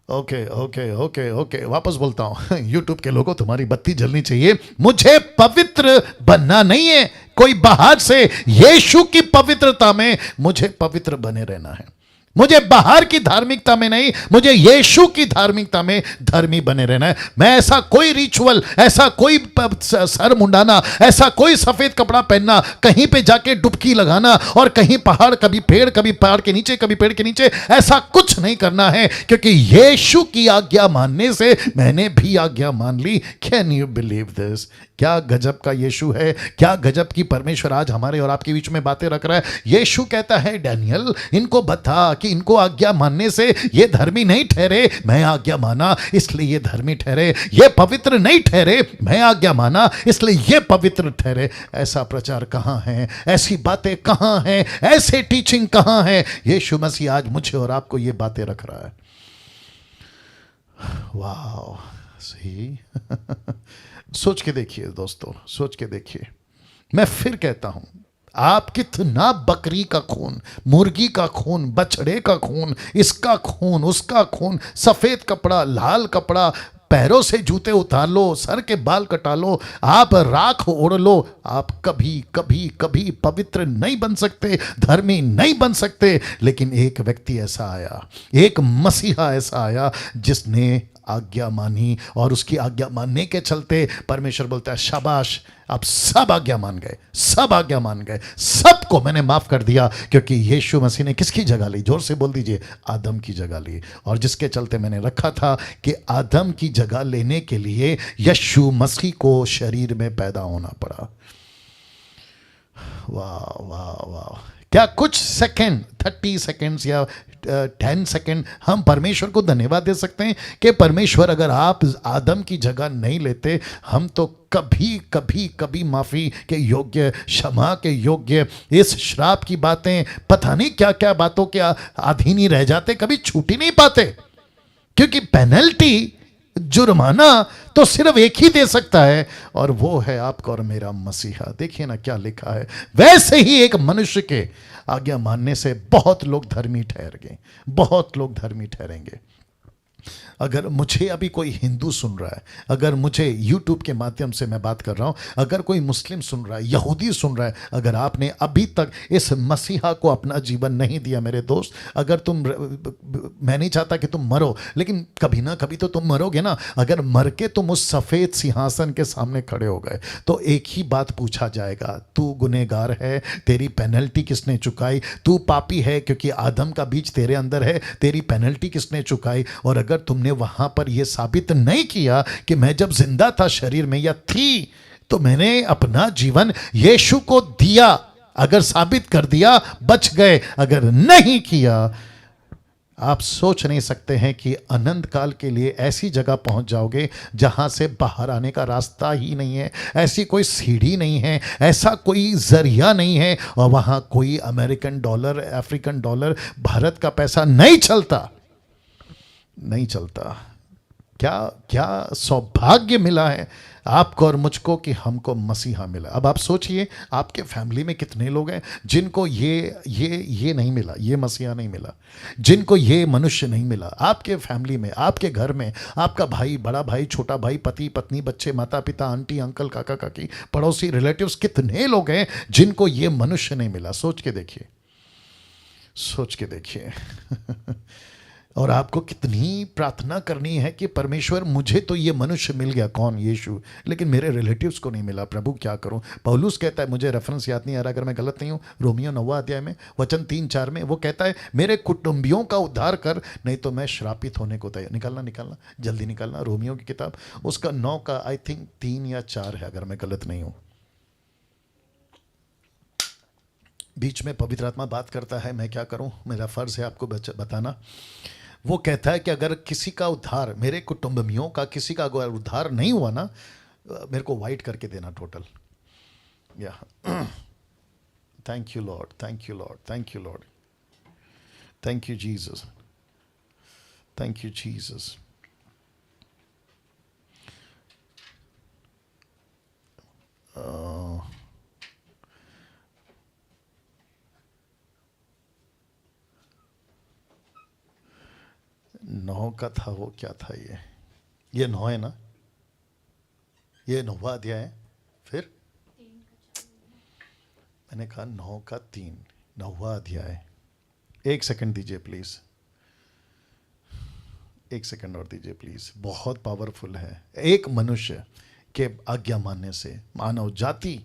ओके ओके ओके ओके, वापस बोलता हूं। यूट्यूब के लोगों, तुम्हारी बत्ती जलनी चाहिए। मुझे पवित्र बनना नहीं है कोई बाहर से, यीशु की पवित्रता में मुझे पवित्र बने रहना है। मुझे बाहर की धार्मिकता में नहीं, मुझे यीशु की धार्मिकता में धर्मी बने रहना है। मैं ऐसा कोई रिचुअल, ऐसा कोई सर मुंडाना, ऐसा कोई सफेद कपड़ा पहनना, कहीं पे जाके डुबकी लगाना और कहीं पहाड़, कभी पेड़, कभी पहाड़ के नीचे, कभी पेड़ के नीचे, ऐसा कुछ नहीं करना है, क्योंकि यीशु की आज्ञा मानने से मैंने भी आज्ञा मान ली। Can you believe this? क्या गजब का यीशु है, क्या गजब की परमेश्वर आज हमारे और आपके बीच में बातें रख रहा है। यीशु कहता है, डैनियल इनको बता कि इनको आज्ञा मानने से ये धर्मी नहीं ठहरे, मैं आज्ञा माना इसलिए ये धर्मी ठहरे। ये पवित्र नहीं ठहरे, मैं आज्ञा माना इसलिए ये पवित्र ठहरे। ऐसा प्रचार कहां है, ऐसी बातें कहां हैं, ऐसे टीचिंग कहां है? यीशु मसीह आज मुझे और आपको ये बातें रख रहा है। वाह, सही। सोच के देखिए दोस्तों, सोच के देखिए। मैं फिर कहता हूं, आप कितना बकरी का खून, मुर्गी का खून, बछड़े का खून, इसका खून, उसका खून, सफेद कपड़ा, लाल कपड़ा, पैरों से जूते उतार लो, सर के बाल कटा लो, आप राख ओढ़ लो, आप कभी कभी कभी पवित्र नहीं बन सकते, धर्मी नहीं बन सकते। लेकिन एक व्यक्ति ऐसा आया, एक मसीहा ऐसा आया जिसने आज्ञा मानी, और उसकी आज्ञा मानने के चलते परमेश्वर बोलता है, शाबाश, अब सब आज्ञा मान गए, सब आज्ञा मान गए, सबको मैंने माफ कर दिया। क्योंकि यीशु मसीह ने किसकी जगह ली? जोर से बोल दीजिए, आदम की जगह ली। और जिसके चलते मैंने रखा था कि आदम की जगह लेने के लिए यीशु मसीह को शरीर में पैदा होना पड़ा। वाह वाह वाह, क्या कुछ सेकंड, 30 सेकंड्स या 10 सेकंड हम परमेश्वर को धन्यवाद दे सकते हैं कि परमेश्वर, अगर आप आदम की जगह नहीं लेते, हम तो कभी कभी कभी माफी के योग्य, क्षमा के योग्य, इस श्राप की बातें, पता नहीं क्या क्या बातों के अधीन ही रह जाते, कभी छूट ही नहीं पाते। क्योंकि पेनल्टी, जुर्माना तो सिर्फ एक ही दे सकता है, और वो है आपका और मेरा मसीहा। देखिए ना क्या लिखा है। वैसे ही एक मनुष्य के आज्ञा मानने से बहुत लोग धर्मी ठहर गए, बहुत लोग धर्मी ठहरेंगे। अगर मुझे अभी कोई हिंदू सुन रहा है, अगर मुझे यूट्यूब के माध्यम से मैं बात कर रहा हूं, अगर कोई मुस्लिम सुन रहा है, यहूदी सुन रहा है, अगर आपने अभी तक इस मसीहा को अपना जीवन नहीं दिया, मेरे दोस्त, अगर तुम, मैं नहीं चाहता कि तुम मरो, लेकिन कभी ना कभी तो तुम मरोगे ना। अगर मर के तुम उस सफ़ेद सिंहासन के सामने खड़े हो गए तो एक ही बात पूछा जाएगा, तू गुनहगार है, तेरी पेनल्टी किसने चुकाई? तू पापी है क्योंकि आदम का बीज तेरे अंदर है, तेरी पेनल्टी किसने चुकाई? और अगर तुमने वहां पर यह साबित नहीं किया कि मैं जब जिंदा था शरीर में या थी, तो मैंने अपना जीवन यीशु को दिया, अगर साबित कर दिया बच गए, अगर नहीं किया, आप सोच नहीं सकते हैं कि अनंत काल के लिए ऐसी जगह पहुंच जाओगे जहां से बाहर आने का रास्ता ही नहीं है, ऐसी कोई सीढ़ी नहीं है, ऐसा कोई जरिया नहीं है, और वहां कोई American dollar, African dollar, Bharat का पैसा नहीं चलता, नहीं चलता। क्या क्या सौभाग्य मिला है आपको और मुझको कि हमको मसीहा मिला। अब आप सोचिए, आपके फैमिली में कितने लोग हैं जिनको ये नहीं मिला, ये मसीहा नहीं मिला, जिनको ये मनुष्य नहीं मिला। आपके फैमिली में, आपके घर में, आपका भाई, बड़ा भाई, छोटा भाई, पति पत्नी, बच्चे, माता पिता, आंटी अंकल, काका काकी, पड़ोसी, रिलेटिव्स, कितने लोग हैं जिनको ये मनुष्य नहीं मिला। सोच के देखिए, सोच के देखिए। और आपको कितनी प्रार्थना करनी है कि परमेश्वर, मुझे तो ये मनुष्य मिल गया, कौन? यीशु, लेकिन मेरे रिलेटिव्स को नहीं मिला, प्रभु क्या करूं? पौलुस कहता है, मुझे रेफरेंस याद नहीं आ रहा, अगर मैं गलत नहीं हूं, रोमियो 9 अध्याय में वचन 3-4 में वो कहता है, मेरे कुटुंबियों का उद्धार कर, नहीं तो मैं श्रापित होने को तैयार। निकालना जल्दी निकालना, रोमियो की किताब, उसका 9 का आई थिंक 3 या 4 है, अगर मैं गलत नहीं हूं। बीच में पवित्र आत्मा बात करता है, मैं क्या करूं, मेरा फर्ज है आपको बताना। वो कहता है कि अगर किसी का उद्धार, मेरे कुटुंबियों का किसी का अगर उद्धार नहीं हुआ ना, मेरे को वाइट करके देना टोटल। या thank you Lord, thank you Lord, thank you Lord, thank you Jesus, thank you Jesus. 9 का था, वो क्या था ये 9 है ना, ये 9वां अध्याय है। फिर मैंने कहा 9 का 3, 9वां अध्याय। 1 सेकंड दीजिए प्लीज, 1 सेकंड और दीजिए प्लीज। बहुत पावरफुल है। एक मनुष्य के आज्ञा मानने से मानव जाति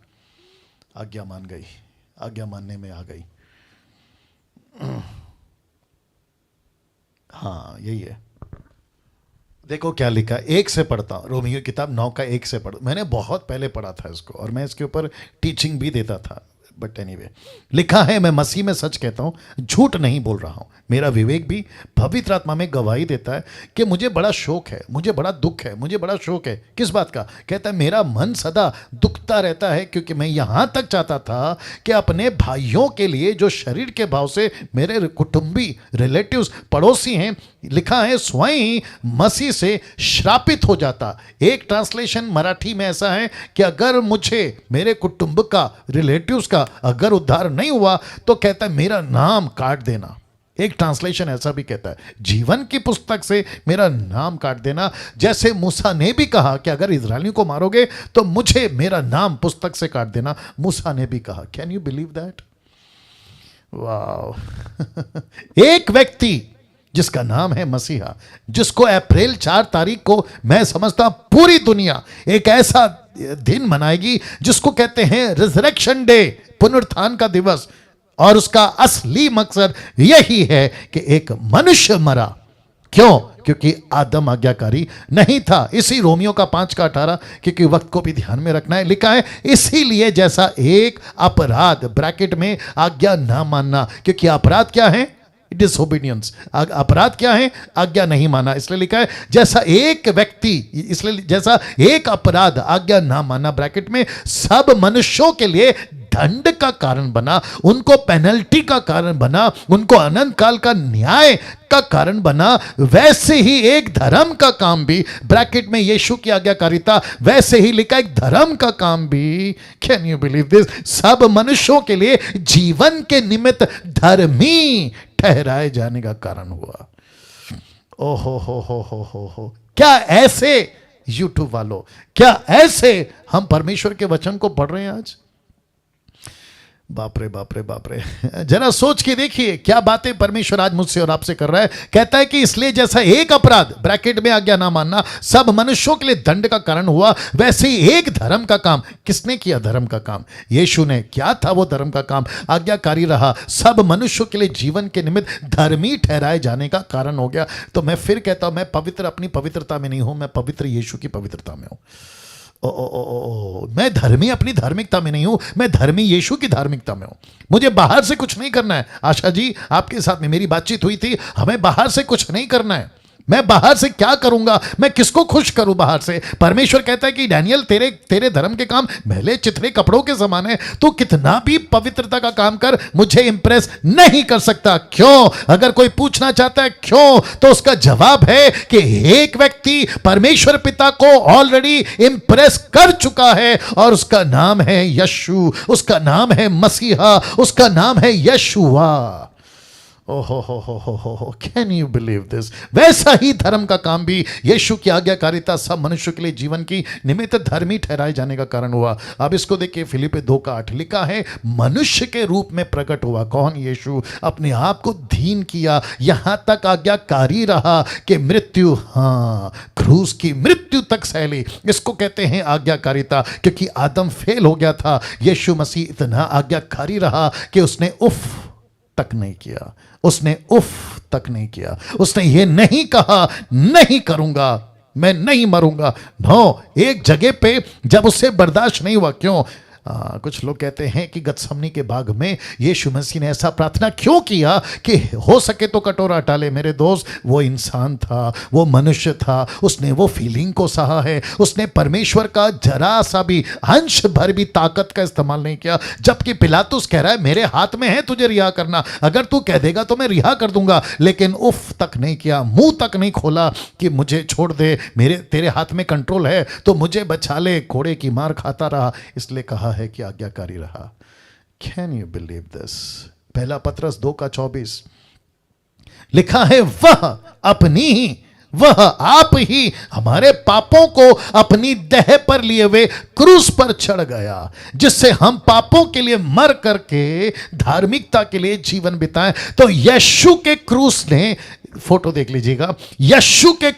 आज्ञा मान गई, आज्ञा मानने में आ गई। हाँ यही है। देखो क्या लिखा, 1 से पढ़ता हूँ, रोमियो किताब 9 का 1 से पढ़। मैंने बहुत पहले पढ़ा था इसको और मैं इसके ऊपर टीचिंग भी देता था, बट एनीवे लिखा है, मैं मसीह में सच कहता हूँ, झूठ नहीं बोल रहा हूँ। मेरा विवेक भी पवित्र आत्मा में गवाही देता है कि मुझे बड़ा शौक है, मुझे बड़ा दुख है, मुझे बड़ा शौक है। किस बात का? कहता है मेरा मन सदा दुखता रहता है, क्योंकि मैं यहाँ तक चाहता था कि अपने भाइयों के लिए जो शरीर के भाव से मेरे कुटुंबी, रिलेटिव्स, पड़ोसी हैं, लिखा है स्वयं मसीह से श्रापित हो जाता। एक ट्रांसलेशन मराठी में ऐसा है कि अगर मुझे मेरे कुटुंब का, रिलेटिव्स का अगर उद्धार नहीं हुआ तो कहता है मेरा नाम काट देना। एक ट्रांसलेशन ऐसा भी कहता है जीवन की पुस्तक से मेरा नाम काट देना। जैसे मूसा ने भी कहा कि अगर इजरायलियों को मारोगे तो मुझे मेरा नाम पुस्तक से काट देना, मूसा ने भी कहा। Can you believe that? वाह। एक व्यक्ति जिसका नाम है मसीहा, जिसको अप्रैल 4 तारीख को मैं समझता पूरी दुनिया एक ऐसा दिन मनाएगी जिसको कहते हैं रिजरेक्शन डे, पुनरुत्थान का दिवस, और उसका असली मकसद यही है कि एक मनुष्य मरा। क्यों? क्योंकि आदम आज्ञाकारी नहीं था। इसी रोमियो का 5 का 18, क्योंकि वक्त को भी ध्यान में रखना है, लिखा है इसीलिए जैसा एक अपराध, ब्रैकेट में आज्ञा ना मानना, क्योंकि अपराध क्या है? डिसोबीडियंस। अपराध क्या है? आज्ञा नहीं माना। इसलिए लिखा है जैसा एक व्यक्ति, इसलिए जैसा एक अपराध, आज्ञा ना माना, ब्रैकेट में, सब मनुष्यों के लिए दंड का कारण बना, उनको पेनल्टी का कारण बना, उनको अनंत काल का न्याय का कारण बना, वैसे ही एक धर्म का काम भी, ब्रैकेट में यीशु की आज्ञाकारिता, वैसे ही लिखा एक धर्म का काम भी, कैन यू बिलीव दिस, सब मनुष्यों के लिए जीवन के निमित्त धर्मी ठहराए जाने का कारण हुआ। ओहो हो। क्या ऐसे यूट्यूब वालों, क्या ऐसे हम परमेश्वर के वचन को पढ़ रहे हैं आज? बाप रे बाप रे बाप रे। जरा सोच के देखिए क्या बातें परमेश्वर आज मुझसे और आपसे कर रहा है। कहता है कि इसलिए जैसा एक अपराध, ब्रैकेट में आज्ञा ना मानना, सब मनुष्यों के लिए दंड का कारण हुआ, वैसे ही एक धर्म का काम। किसने किया धर्म का काम? यीशु ने। क्या था वो धर्म का काम? आज्ञाकारी रहा, सब मनुष्यों के लिए जीवन के निमित्त धर्मी ठहराए जाने का कारण हो गया। तो मैं फिर कहता हूं, मैं पवित्र अपनी पवित्रता में नहीं हूं, मैं पवित्र यीशु की पवित्रता में हूं। मैं धर्मी अपनी धार्मिकता में नहीं हूं, मैं धर्मी यीशु की धार्मिकता में हूं। मुझे बाहर से कुछ नहीं करना है। आशा जी आपके साथ में मेरी बातचीत हुई थी, हमें बाहर से कुछ नहीं करना है। मैं बाहर से क्या करूंगा? मैं किसको खुश करूं बाहर से? परमेश्वर कहता है कि डैनियल तेरे धर्म के काम मैले चिथड़े कपड़ों के समान है, तू कितना भी पवित्रता का काम कर, मुझे इंप्रेस नहीं कर सकता। क्यों? अगर कोई पूछना चाहता है क्यों, तो उसका जवाब है कि एक व्यक्ति परमेश्वर पिता को ऑलरेडी इंप्रेस कर चुका है और उसका नाम है यीशु, उसका नाम है मसीहा, उसका नाम है यशुआ। ओहो हो, कैन यू बिलीव दिस? वैसा ही धर्म का काम भी, यीशु की आज्ञाकारिता सब मनुष्य के लिए जीवन की निमित्त धर्मी ठहराए जाने का कारण हुआ। अब इसको देखिए, फिलिप्पी 2 का 8 लिखा है मनुष्य के रूप में प्रकट हुआ। कौन? यीशु। अपने आप को दीन किया, यहां तक आज्ञाकारी रहा कि मृत्यु, हाँ, क्रूस की मृत्यु तक सहली। इसको कहते हैं आज्ञाकारिता, क्योंकि आदम फेल हो गया था। यीशु मसीह इतना आज्ञाकारी रहा कि उसने उफ तक नहीं किया, उसने उफ तक नहीं किया। उसने ये नहीं कहा नहीं करूंगा, मैं नहीं मरूंगा। नो, एक जगह पे जब उससे बर्दाश्त नहीं हुआ। क्यों? कुछ लोग कहते हैं कि गतसमनी के बाग में यीशु मसीह ने ऐसा प्रार्थना क्यों किया कि हो सके तो कटोरा हटा ले। मेरे दोस्त, वो इंसान था, वो मनुष्य था, उसने वो फीलिंग को सहा है। उसने परमेश्वर का जरा सा भी अंश भर भी ताकत का इस्तेमाल नहीं किया। जबकि पिलातुस कह रहा है मेरे हाथ में है तुझे रिहा करना, अगर तू कह देगा तो मैं रिहा कर दूंगा। लेकिन उफ तक नहीं किया, मुंह तक नहीं खोला कि मुझे छोड़ दे, तेरे हाथ में कंट्रोल है तो मुझे बचा ले। घोड़े की मार खाता रहा, इसलिए कहा है कि आज्ञाकारी रहा। Can you believe this? पहला पतरस 2 का 24, लिखा है वह आप ही हमारे पापों को अपनी देह पर लिए हुए क्रूस पर चढ़ गया, जिससे हम पापों के लिए मर करके धार्मिकता के लिए जीवन बिताएं। तो यीशु के क्रूस ने, फोटो देख लीजिएगा, यीशु के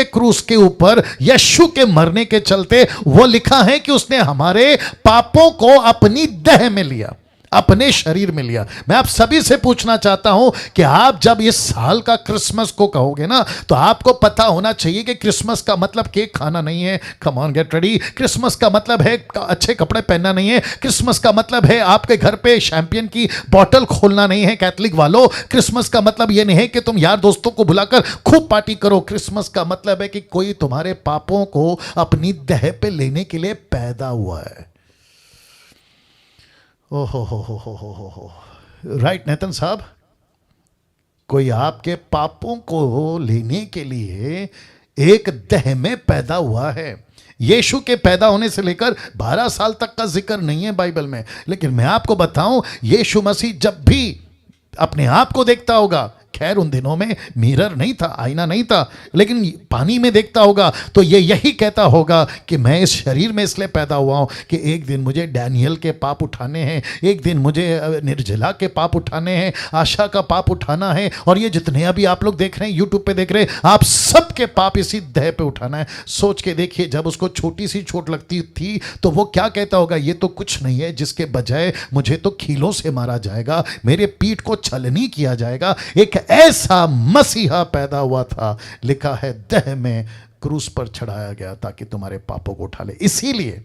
क्रूस के ऊपर यीशु के मरने के चलते वो लिखा है कि उसने हमारे पापों को अपनी देह में लिया, अपने शरीर में लिया। मैं आप सभी से पूछना चाहता हूं कि आप जब इस साल का क्रिसमस को कहोगे ना, तो आपको पता होना चाहिए कि क्रिसमस का मतलब केक खाना नहीं है। कम ऑन गेट रेडी। क्रिसमस का मतलब है अच्छे कपड़े पहनना नहीं है। क्रिसमस का मतलब है आपके घर पे शैंपियन की बोतल खोलना नहीं है कैथलिक वालों। क्रिसमस का मतलब यह नहीं है कि तुम यार दोस्तों को बुलाकर खूब पार्टी करो। क्रिसमस का मतलब है कि कोई तुम्हारे पापों को अपनी देह पे लेने के लिए पैदा हुआ है। ओहो हो राइट नेतन साहब, कोई आपके पापों को लेने के लिए एक देह में पैदा हुआ है। यीशु के पैदा होने से लेकर 12 साल तक का जिक्र नहीं है बाइबल में, लेकिन मैं आपको बताऊं, यीशु मसीह जब भी अपने आप को देखता होगा, खैर उन दिनों में मिरर नहीं था, आईना नहीं था, लेकिन पानी में देखता होगा तो ये यही कहता होगा कि मैं इस शरीर में इसलिए पैदा हुआ हूं कि एक दिन मुझे डैनियल के पाप उठाने हैं, एक दिन मुझे निर्जला के पाप उठाने हैं, आशा का पाप उठाना है, और ये जितने अभी आप लोग देख रहे हैं, यूट्यूब पे देख रहे हैं, आप सबके पाप इसी देह पे उठाना है। सोच के देखिए, जब उसको छोटी सी चोट लगती थी तो वो क्या कहता होगा, ये तो कुछ नहीं है, जिसके बजाय मुझे तो खीलों से मारा जाएगा, मेरे पीठ को छलनी किया जाएगा। एक ऐसा मसीहा पैदा हुआ था, लिखा है देह में क्रूस पर चढ़ाया गया ताकि तुम्हारे पापों को उठा ले। इसीलिए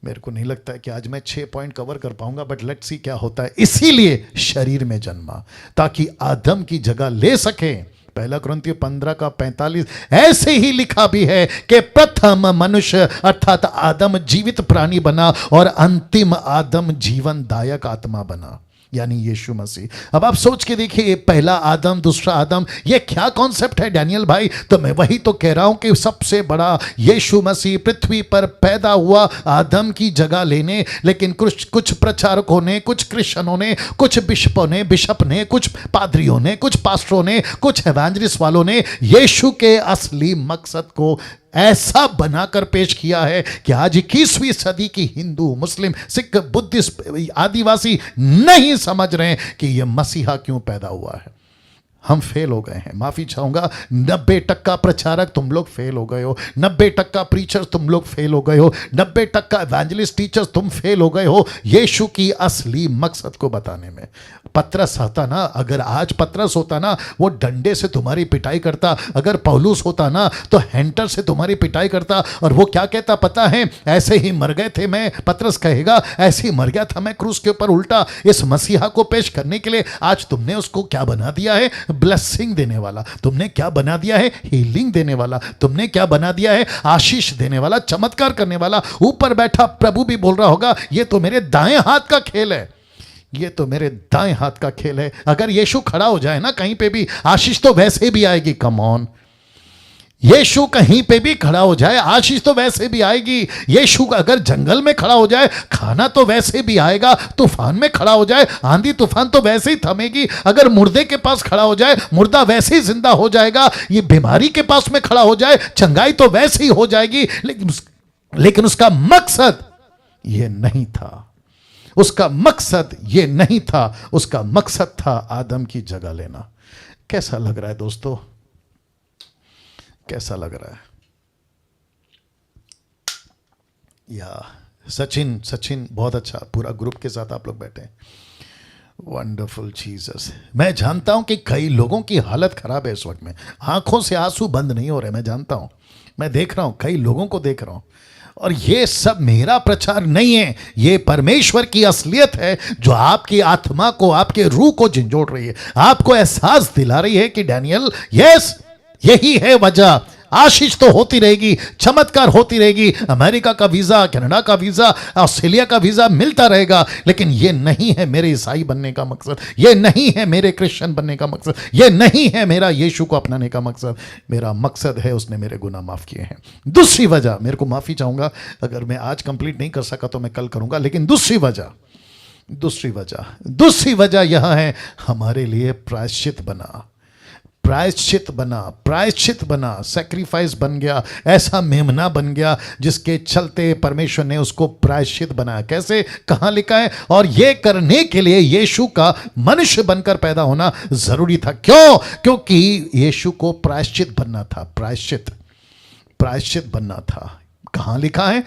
मेरे को नहीं लगता है कि आज मैं 6 पॉइंट कवर कर पाऊंगा, बट लेट्स सी क्या होता है। इसीलिए शरीर में जन्मा ताकि आदम की जगह ले सके। 1 कुरिन्थियों 15:45 ऐसे ही लिखा भी है कि प्रथम मनुष्य अर्थात आदम जीवित प्राणी बना और अंतिम आदम जीवनदायक आत्मा बना, यानी यीशु मसीह। अब आप सोच के देखिए, पहला आदम दूसरा आदम, ये क्या कॉन्सेप्ट है डैनियल भाई? तो मैं वही तो कह रहा हूं कि सबसे बड़ा यीशु मसीह पृथ्वी पर पैदा हुआ आदम की जगह लेने। लेकिन कुछ प्रचारकों ने, कुछ क्रिश्चियनों ने, कुछ बिशप ने, कुछ पादरियों ने, कुछ पास्टरों ने, कुछ एवेंजलिस्ट वालों ने यीशु के असली मकसद को ऐसा बनाकर पेश किया है कि आज 21वीं सदी की हिंदू, मुस्लिम, सिख, बुद्धिस्ट, आदिवासी नहीं समझ रहे हैं कि यह मसीहा क्यों पैदा हुआ है। हम फेल हो गए हैं, माफी चाहूंगा। 90% प्रचारक तुम लोग फेल हो गए हो, 90% प्रीचर तुम लोग फेल हो गए हो, 90% एवेंजलिस्ट टीचर्स तुम फेल हो गए हो यीशु की असली मकसद को बताने में। पतरस आता ना, अगर आज पतरस होता ना, वो डंडे से तुम्हारी पिटाई करता। अगर पौलुस होता ना, तो हैंटर से तुम्हारी पिटाई करता। और वो क्या कहता पता है? ऐसे ही मर गए थे मैं, पतरस कहेगा, ऐसे ही मर गया था मैं क्रूस के ऊपर उल्टा। इस मसीहा को पेश करने के लिए आज तुमने उसको क्या बना दिया है? ब्लेसिंग देने वाला। तुमने क्या बना दिया है? हीलिंग देने वाला। तुमने क्या बना दिया है? आशीष देने वाला, चमत्कार करने वाला। ऊपर बैठा प्रभु भी बोल रहा होगा, ये तो मेरे दाएं हाथ का खेल है, ये तो मेरे दाएं हाथ का खेल है। अगर यीशु खड़ा हो जाए ना कहीं पे भी, आशीष तो वैसे भी आएगी। कम ऑन, यीशु कहीं पे भी खड़ा हो जाए, आशीष तो वैसे भी आएगी। यीशु अगर जंगल में खड़ा हो जाए, खाना तो वैसे भी आएगा। तूफान में खड़ा हो जाए, आंधी तूफान तो वैसे ही थमेगी। अगर मुर्दे के पास खड़ा हो जाए, मुर्दा वैसे ही जिंदा हो जाएगा। ये बीमारी के पास में खड़ा हो जाए, चंगाई तो वैसे ही हो जाएगी। लेकिन उसका मकसद ये नहीं था। उसका मकसद ये नहीं था। उसका मकसद था आदम की जगह लेना। कैसा लग रहा है दोस्तों? कैसा लग रहा है? या सचिन बहुत अच्छा, पूरा ग्रुप के साथ आप लोग बैठे हैं। Wonderful Jesus. मैं जानता हूं कि कई लोगों की हालत खराब है इस वक्त में, आंखों से आंसू बंद नहीं हो रहे। मैं जानता हूं, मैं देख रहा हूं, कई लोगों को देख रहा हूं। और ये सब मेरा प्रचार नहीं है, ये परमेश्वर की असलियत है जो आपकी आत्मा को, आपके रूह को झंझोड़ रही है, आपको एहसास दिला रही है कि डैनियल, यस, यही है वजह। आशीष तो होती रहेगी, चमत्कार होती रहेगी, अमेरिका का वीजा, कनाडा का वीजा, ऑस्ट्रेलिया का वीजा मिलता रहेगा, लेकिन यह नहीं है मेरे ईसाई बनने का मकसद, यह नहीं है मेरे क्रिश्चियन बनने का मकसद, यह नहीं है मेरा यीशु को अपनाने का मकसद। मेरा मकसद है उसने मेरे गुनाह माफ किए हैं। दूसरी वजह, मेरे को माफी चाहूंगा अगर मैं आज कंप्लीट नहीं कर सका तो मैं कल करूंगा, लेकिन दूसरी वजह दूसरी वजह यह है, हमारे लिए प्रायश्चित बना, सैक्रिफाइस बन गया, ऐसा मेमना बन गया जिसके चलते परमेश्वर ने उसको प्रायश्चित बनाया। कैसे, कहां लिखा है? और यह करने के लिए यीशु का मनुष्य बनकर पैदा होना जरूरी था। क्यों? क्योंकि यीशु को प्रायश्चित बनना था, प्रायश्चित बनना था। कहां लिखा है?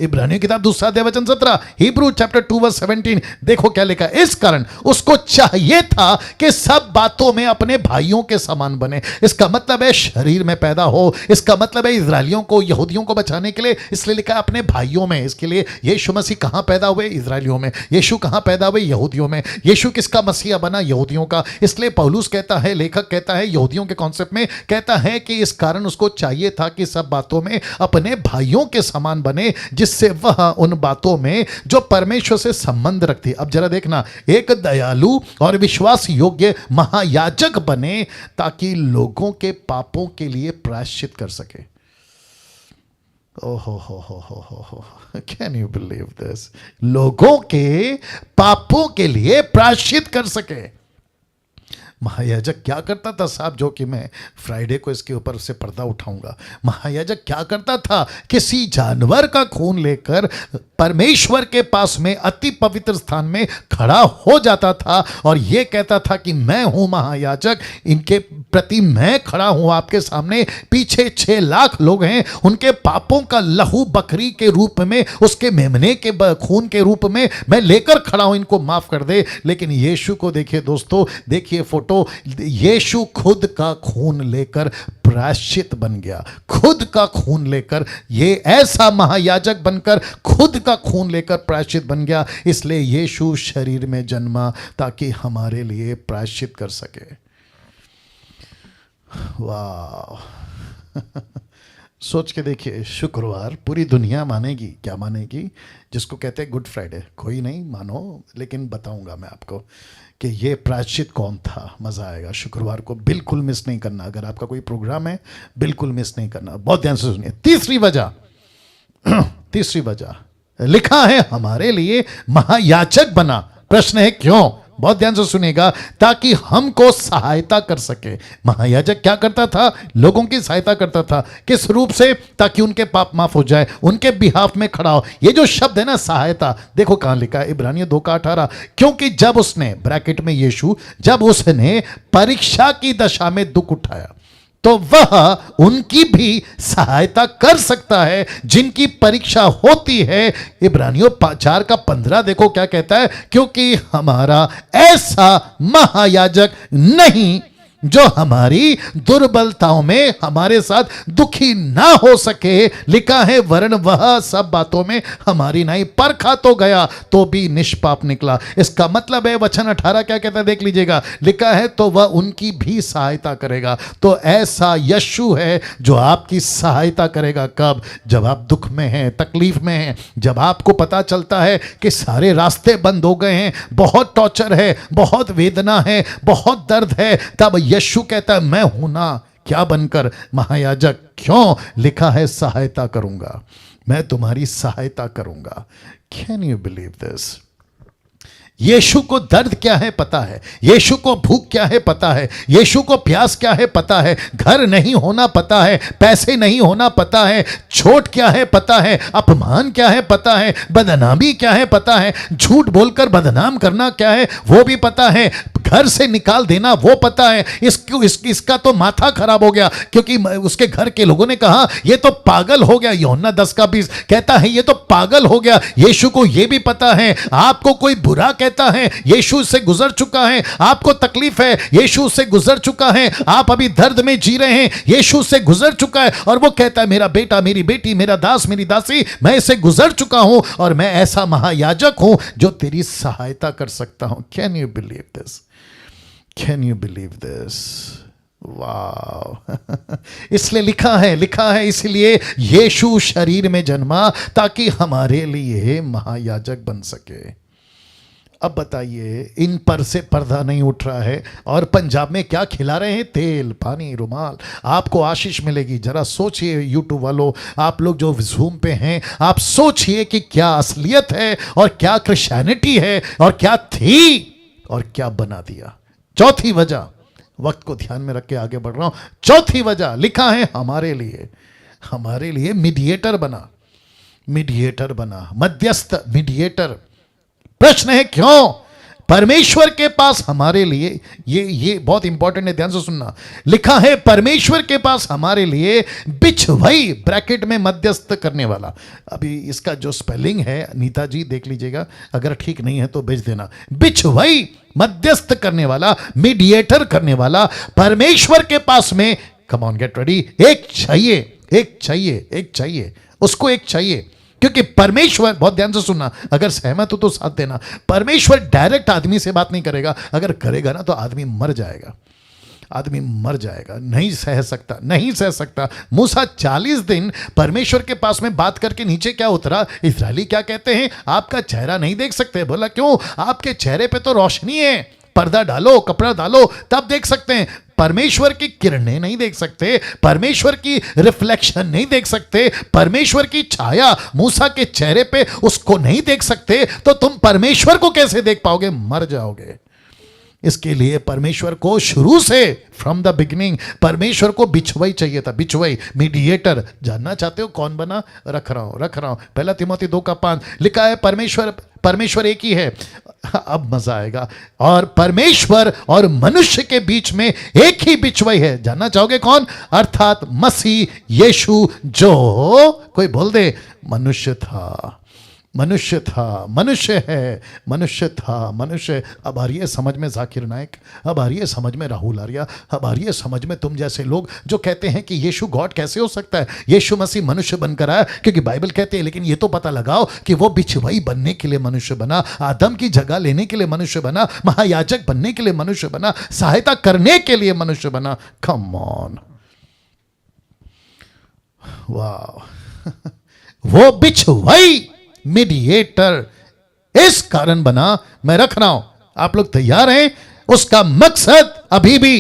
इब्रानियों किताब 2 अध्याय वचन 17, हिब्रू चैप्टर 2 वर्स 17। देखो क्या लिखा है, इस कारण उसको चाहिए था कि सब बातों में अपने भाइयों के समान बने। इसका मतलब है शरीर में पैदा हो, इसका मतलब है इजरायलियों को, यहूदियों को बचाने के लिए, इसलिए लिखा है अपने भाइयों में। इसके लिए यीशु मसीह कहां पैदा हुए? इजरायलियों में। यीशु कहां पैदा हुए? यहूदियों में। यीशु किसका मसीहा बना? यहूदियों का। इसलिए पौलुस कहता है, लेखक कहता है, यहूदियों के कॉन्सेप्ट में कहता है कि इस कारण उसको चाहिए था कि सब बातों में अपने भाइयों के समान बने, जिससे वह उन बातों में जो परमेश्वर से संबंध रखती। अब जरा देखना, एक दयालु और विश्वास योग्य महायाजक बने ताकि लोगों के पापों के लिए प्रायश्चित कर सके। ओहो, कैन यू बिलीव दिस? लोगों के पापों के लिए प्रायश्चित कर सके। महायाजक क्या करता था साहब, जो कि मैं फ्राइडे को इसके ऊपर से पर्दा उठाऊंगा। महायाजक क्या करता था? किसी जानवर का खून लेकर परमेश्वर के पास में अति पवित्र स्थान में खड़ा हो जाता था और यह कहता था कि मैं हूं महायाजक, इनके प्रति मैं खड़ा हूं आपके सामने। पीछे 6 लाख लोग हैं, उनके पापों का लहू बकरी के रूप में, उसके मेमने के खून के रूप में मैं लेकर खड़ा हूं, इनको माफ कर दे। लेकिन यीशु को देखिए दोस्तों, देखिए फोटो, यीशु खुद का खून लेकर प्रायश्चित बन गया, खुद का खून लेकर, ये ऐसा महायाजक बनकर खुद का खून लेकर प्रायश्चित बन गया। इसलिए यीशु शरीर में जन्मा ताकि हमारे लिए प्रायश्चित कर सके। वाह सोच के देखिए, शुक्रवार पूरी दुनिया मानेगी, क्या मानेगी? जिसको कहते हैं गुड फ्राइडे। कोई नहीं मानो, लेकिन बताऊंगा मैं आपको कि ये प्रायश्चित कौन था। मज़ा आएगा। शुक्रवार को बिल्कुल मिस नहीं करना। अगर आपका कोई प्रोग्राम है, बिल्कुल मिस नहीं करना। बहुत ध्यान से सुनिए। तीसरी वजह लिखा है, हमारे लिए महायाजक बना। प्रश्न है क्यों? बहुत ध्यान से सुनिएगा, ताकि हमको सहायता कर सके। महायाजक क्या करता था? लोगों की सहायता करता था। किस रूप से? ताकि उनके पाप माफ हो जाए, उनके बिहाफ में खड़ा हो। ये जो शब्द है ना, सहायता, देखो कहां लिखा है, इब्रानियों 2:18। क्योंकि जब उसने, ब्रैकेट में यीशु, जब उसने परीक्षा की दशा में दुख उठाया तो वह उनकी भी सहायता कर सकता है जिनकी परीक्षा होती है। इब्रानियों 4:15 देखो क्या कहता है, क्योंकि हमारा ऐसा महायाजक नहीं जो हमारी दुर्बलताओं में हमारे साथ दुखी ना हो सके। लिखा है, वरन वह सब बातों में हमारी नहीं परखा तो गया तो भी निष्पाप निकला। इसका मतलब है, वचन 18 क्या कहता है देख लीजिएगा। लिखा है, तो वह उनकी भी सहायता करेगा। तो ऐसा यीशु है जो आपकी सहायता करेगा। कब? जब आप दुख में हैं, तकलीफ में हैं, जब आपको पता चलता है कि सारे रास्ते बंद हो गए हैं, बहुत टॉर्चर है, बहुत वेदना है, बहुत दर्द है, तब यीशु कहता है, मैं हूं ना, क्या बनकर? महायाजक। क्यों? लिखा है, सहायता करूंगा, मैं तुम्हारी सहायता करूंगा। Can you believe this? यीशु को दर्द क्या है पता है, यीशु को भूख क्या है पता है, यीशु को प्यास क्या है पता है, घर नहीं होना पता है, पैसे नहीं होना पता है, चोट क्या है पता है, अपमान क्या है पता है, बदनामी क्या है पता है, झूठ बोलकर बदनाम करना क्या है वो भी पता है, घर से निकाल देना वो पता है। इसका तो माथा खराब हो गया क्योंकि उसके घर के लोगों ने कहा ये तो पागल हो गया। यूहन्ना 10:20 कहता है ये तो पागल हो गया। यीशु को ये भी पता है, आपको कोई बुरा कहता है, यीशु से गुजर चुका है, आपको तकलीफ है, यीशु से गुजर चुका है, आप अभी दर्द में जी रहे हैं, यीशु से गुजर चुका है, और वो कहता है मेरा बेटा, मेरी बेटी, मेरा दास, मेरी दासी, मैं इससे गुजर चुका हूं और मैं ऐसा महायाजक हूं जो तेरी सहायता कर सकता हूं। Can you believe this? Can you believe this? वाह इसलिए लिखा है इसलिए यीशु शरीर में जन्मा ताकि हमारे लिए महायाजक बन सके। अब बताइए, इन पर से पर्दा नहीं उठ रहा है और पंजाब में क्या खिला रहे हैं? तेल, पानी, रुमाल। आपको आशीष मिलेगी। जरा सोचिए यूट्यूब वालों, आप लोग जो जूम पे हैं, आप सोचिए कि क्या असलियत है और क्या क्रिश्चियनिटी है और क्या थी और क्या बना दिया। चौथी वजह, वक्त को ध्यान में रख के आगे बढ़ रहा हूं। चौथी वजह लिखा है हमारे लिए मीडिएटर बना, मध्यस्थ, मीडिएटर। प्रश्न है क्यों? परमेश्वर के पास हमारे लिए, ये बहुत इंपॉर्टेंट है, ध्यान से सुनना। लिखा है परमेश्वर के पास हमारे लिए बिछवई, ब्रैकेट में मध्यस्थ करने वाला। अभी इसका जो स्पेलिंग है नीता जी देख लीजिएगा, अगर ठीक नहीं है तो भेज देना। बिछवई, मध्यस्थ करने वाला, मीडिएटर करने वाला परमेश्वर के पास में। कम ऑन, गेट रेडी। एक चाहिए, उसको एक चाहिए। क्योंकि परमेश्वर, बहुत ध्यान से सुनना, अगर सहमत हो तो साथ देना, परमेश्वर डायरेक्ट आदमी से बात नहीं करेगा। अगर करेगा ना तो आदमी मर जाएगा, नहीं सह सकता। मूसा 40 दिन परमेश्वर के पास में बात करके नीचे क्या उतरा? इस्राएली क्या कहते हैं? आपका चेहरा नहीं देख सकते। बोला क्यों? आपके चेहरे पे तो रोशनी है, पर्दा डालो, कपड़ा डालो, तब देख सकते हैं। परमेश्वर की किरणें नहीं देख सकते, परमेश्वर की रिफ्लेक्शन नहीं देख सकते, परमेश्वर की छाया मूसा के चेहरे पे उसको नहीं देख सकते, तो तुम परमेश्वर को कैसे देख पाओगे? मर जाओगे। इसके लिए परमेश्वर को शुरू से, फ्रॉम द बिगिनिंग, परमेश्वर को बिछवई चाहिए था। बिछवई, मीडिएटर। जानना चाहते हो कौन बना? रख रहा हूं। 1 तिमोथी 2:5 लिखा है परमेश्वर एक ही है। अब मजा आएगा। और परमेश्वर और मनुष्य के बीच में एक ही बिछवई है। जानना चाहोगे कौन? अर्थात मसीह यीशु, जो कोई बोल दे मनुष्य था, मनुष्य था। अब आ रही है समझ में जाकिर नायक, अब आ रही है समझ में राहुल आर्या, अब आ रही है समझ में तुम जैसे लोग जो कहते हैं कि यीशु गॉड कैसे हो सकता है? यीशु मसीह मनुष्य बनकर आया क्योंकि बाइबल कहते हैं। लेकिन ये तो पता लगाओ कि वो बिछवई बनने के लिए मनुष्य बना, आदम की जगह लेने के लिए मनुष्य बना, महायाजक बनने के लिए मनुष्य बना, सहायता करने के लिए मनुष्य बना। कम ऑन, वाह। वो बिछवई, मीडिएटर इस कारण बना। मैं रख रहा हूं, आप लोग तैयार हैं? उसका मकसद अभी भी,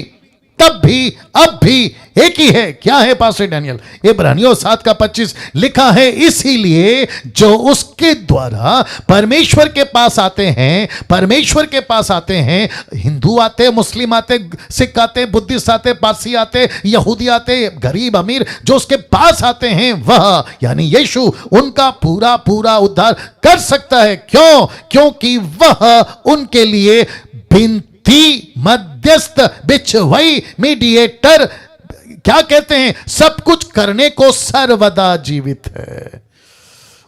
तब भी, अब भी एक ही है। क्या है पास्टर डैनियल? इब्रानियों 7:25 लिखा है, इसीलिए जो उसके द्वारा परमेश्वर के पास आते हैं, हिंदू आते, मुस्लिम आते, सिख आते, बुद्धिस्ट आते, पारसी आते, यहूदी आते, गरीब अमीर, जो उसके पास आते हैं, वह यानी यीशु उनका पूरा पूरा उद्धार कर सकता है। क्यों? क्योंकि वह उनके लिए बिनती, मध्यस्थ, बिछवई, मीडिएटर, क्या कहते हैं, सब कुछ करने को सर्वदा जीवित है।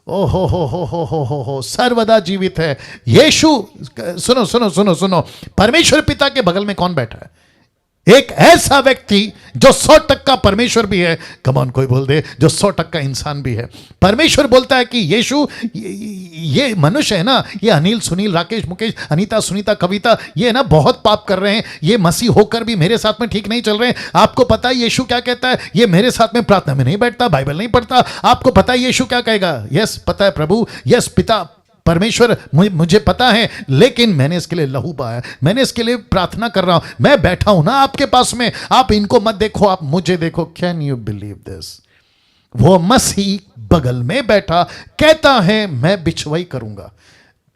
ओ हो, सर्वदा जीवित है यीशु। सुनो, परमेश्वर पिता के बगल में कौन बैठा है? एक ऐसा व्यक्ति जो 100% परमेश्वर भी है। कम ऑन, कोई बोल दे, जो 100% इंसान भी है। परमेश्वर बोलता है कि यीशु, ये मनुष्य है ना, ये अनिल, सुनील, राकेश, मुकेश, अनीता, सुनीता, कविता, ये ना बहुत पाप कर रहे हैं, ये मसीह होकर भी मेरे साथ में ठीक नहीं चल रहे हैं। आपको पता है यीशु क्या कहता है? ये मेरे साथ में प्रार्थना में नहीं बैठता, बाइबल नहीं पढ़ता। आपको पता है यीशु क्या कहेगा? यस, पता है प्रभु, यस पिता परमेश्वर, मुझे पता है, लेकिन मैंने इसके लिए लहू बहाया, मैंने इसके लिए प्रार्थना कर रहा हूं, मैं बैठा हूं ना आपके पास में, आप इनको मत देखो, आप मुझे देखो। Can you believe this? वो मसीह बगल में बैठा कहता है मैं बिछवई करूंगा।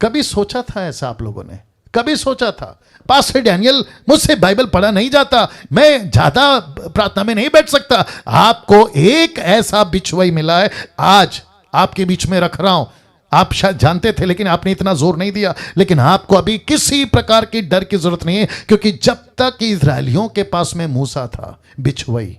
कभी सोचा था ऐसा आप लोगों ने? कभी सोचा था? पास्टर डैनियल, मुझसे बाइबल पढ़ा नहीं जाता, मैं ज्यादा प्रार्थना में नहीं बैठ सकता। आपको एक ऐसा बिछवई मिला है, आज आपके बीच में रख रहा हूं। आप शायद जानते थे लेकिन आपने इतना जोर नहीं दिया। लेकिन आपको अभी किसी प्रकार की डर की जरूरत नहीं है, क्योंकि जब तक इजरायलियों के पास में मूसा था, बिछवई,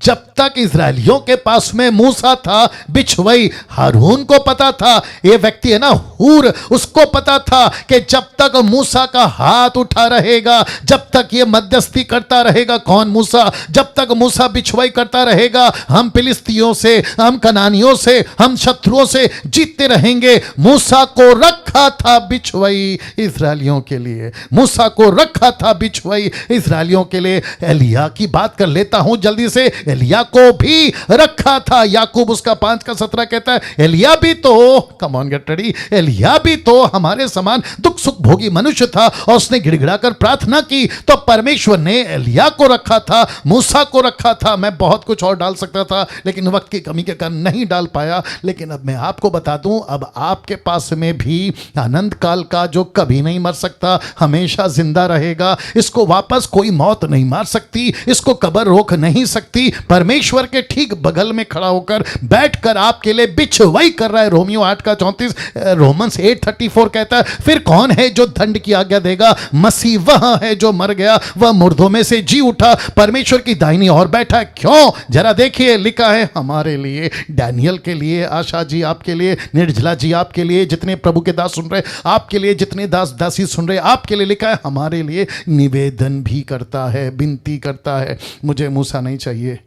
जब तक इजरायलियों के पास में मूसा था, बिछवई। हारून को पता था, ये व्यक्ति है ना हूर, उसको पता था कि जब तक मूसा का हाथ उठा रहेगा, जब तक ये मध्यस्थी करता रहेगा, कौन? मूसा, जब तक मूसा बिछवई करता रहेगा, हम फिलिस्तियों से, हम कनानियों से, हम शत्रुओं से जीतते रहेंगे। मूसा को रख रखा था बिछुई इस्राएलियों के लिए, मूसा को रखा था बिछुई इस्राएलियों के लिए। एलिया की बात कर लेता हूं जल्दी से, एलिया को भी रखा था। याकूब उसका 5:17 कहता है एलिया भी तो, कम ऑन गेट रेडी, एलिया भी तो हमारे समान दुख सुख भोगी मनुष्य था और उसने गिड़गिड़ाकर प्रार्थना की, तो परमेश्वर ने एलिया को रखा था, मूसा को रखा था। मैं बहुत कुछ और डाल सकता था लेकिन वक्त की कमी के कारण नहीं डाल पाया। लेकिन अब मैं आपको बता दूं, अब आपके पास में भी अनंत काल का जो कभी नहीं मर सकता, हमेशा जिंदा रहेगा, इसको वापस कोई मौत नहीं मार सकती, इसको कब्र रोक नहीं सकती, परमेश्वर के ठीक बगल में खड़ा होकर बैठकर आपके लिए बिछवाई कर रहा है। रोमियो 8:34, रोमन्स 8:34 कहता है फिर कौन है जो दंड की आज्ञा देगा? मसीह वह है जो मर गया, वह मुर्दों में से जी उठा, परमेश्वर की दाहिनी ओर बैठा है। क्यों? जरा देखिए, लिखा है हमारे लिए, डैनियल के लिए, आशा जी आपके लिए, निर्जला जी आपके लिए, जितने प्रभु के दास सुन रहे आपके लिए, जितने दास दासी सुन रहे आपके लिए, लिखा है हमारे लिए निवेदन भी करता है, विनती करता है। मुझे मूसा नहीं चाहिए,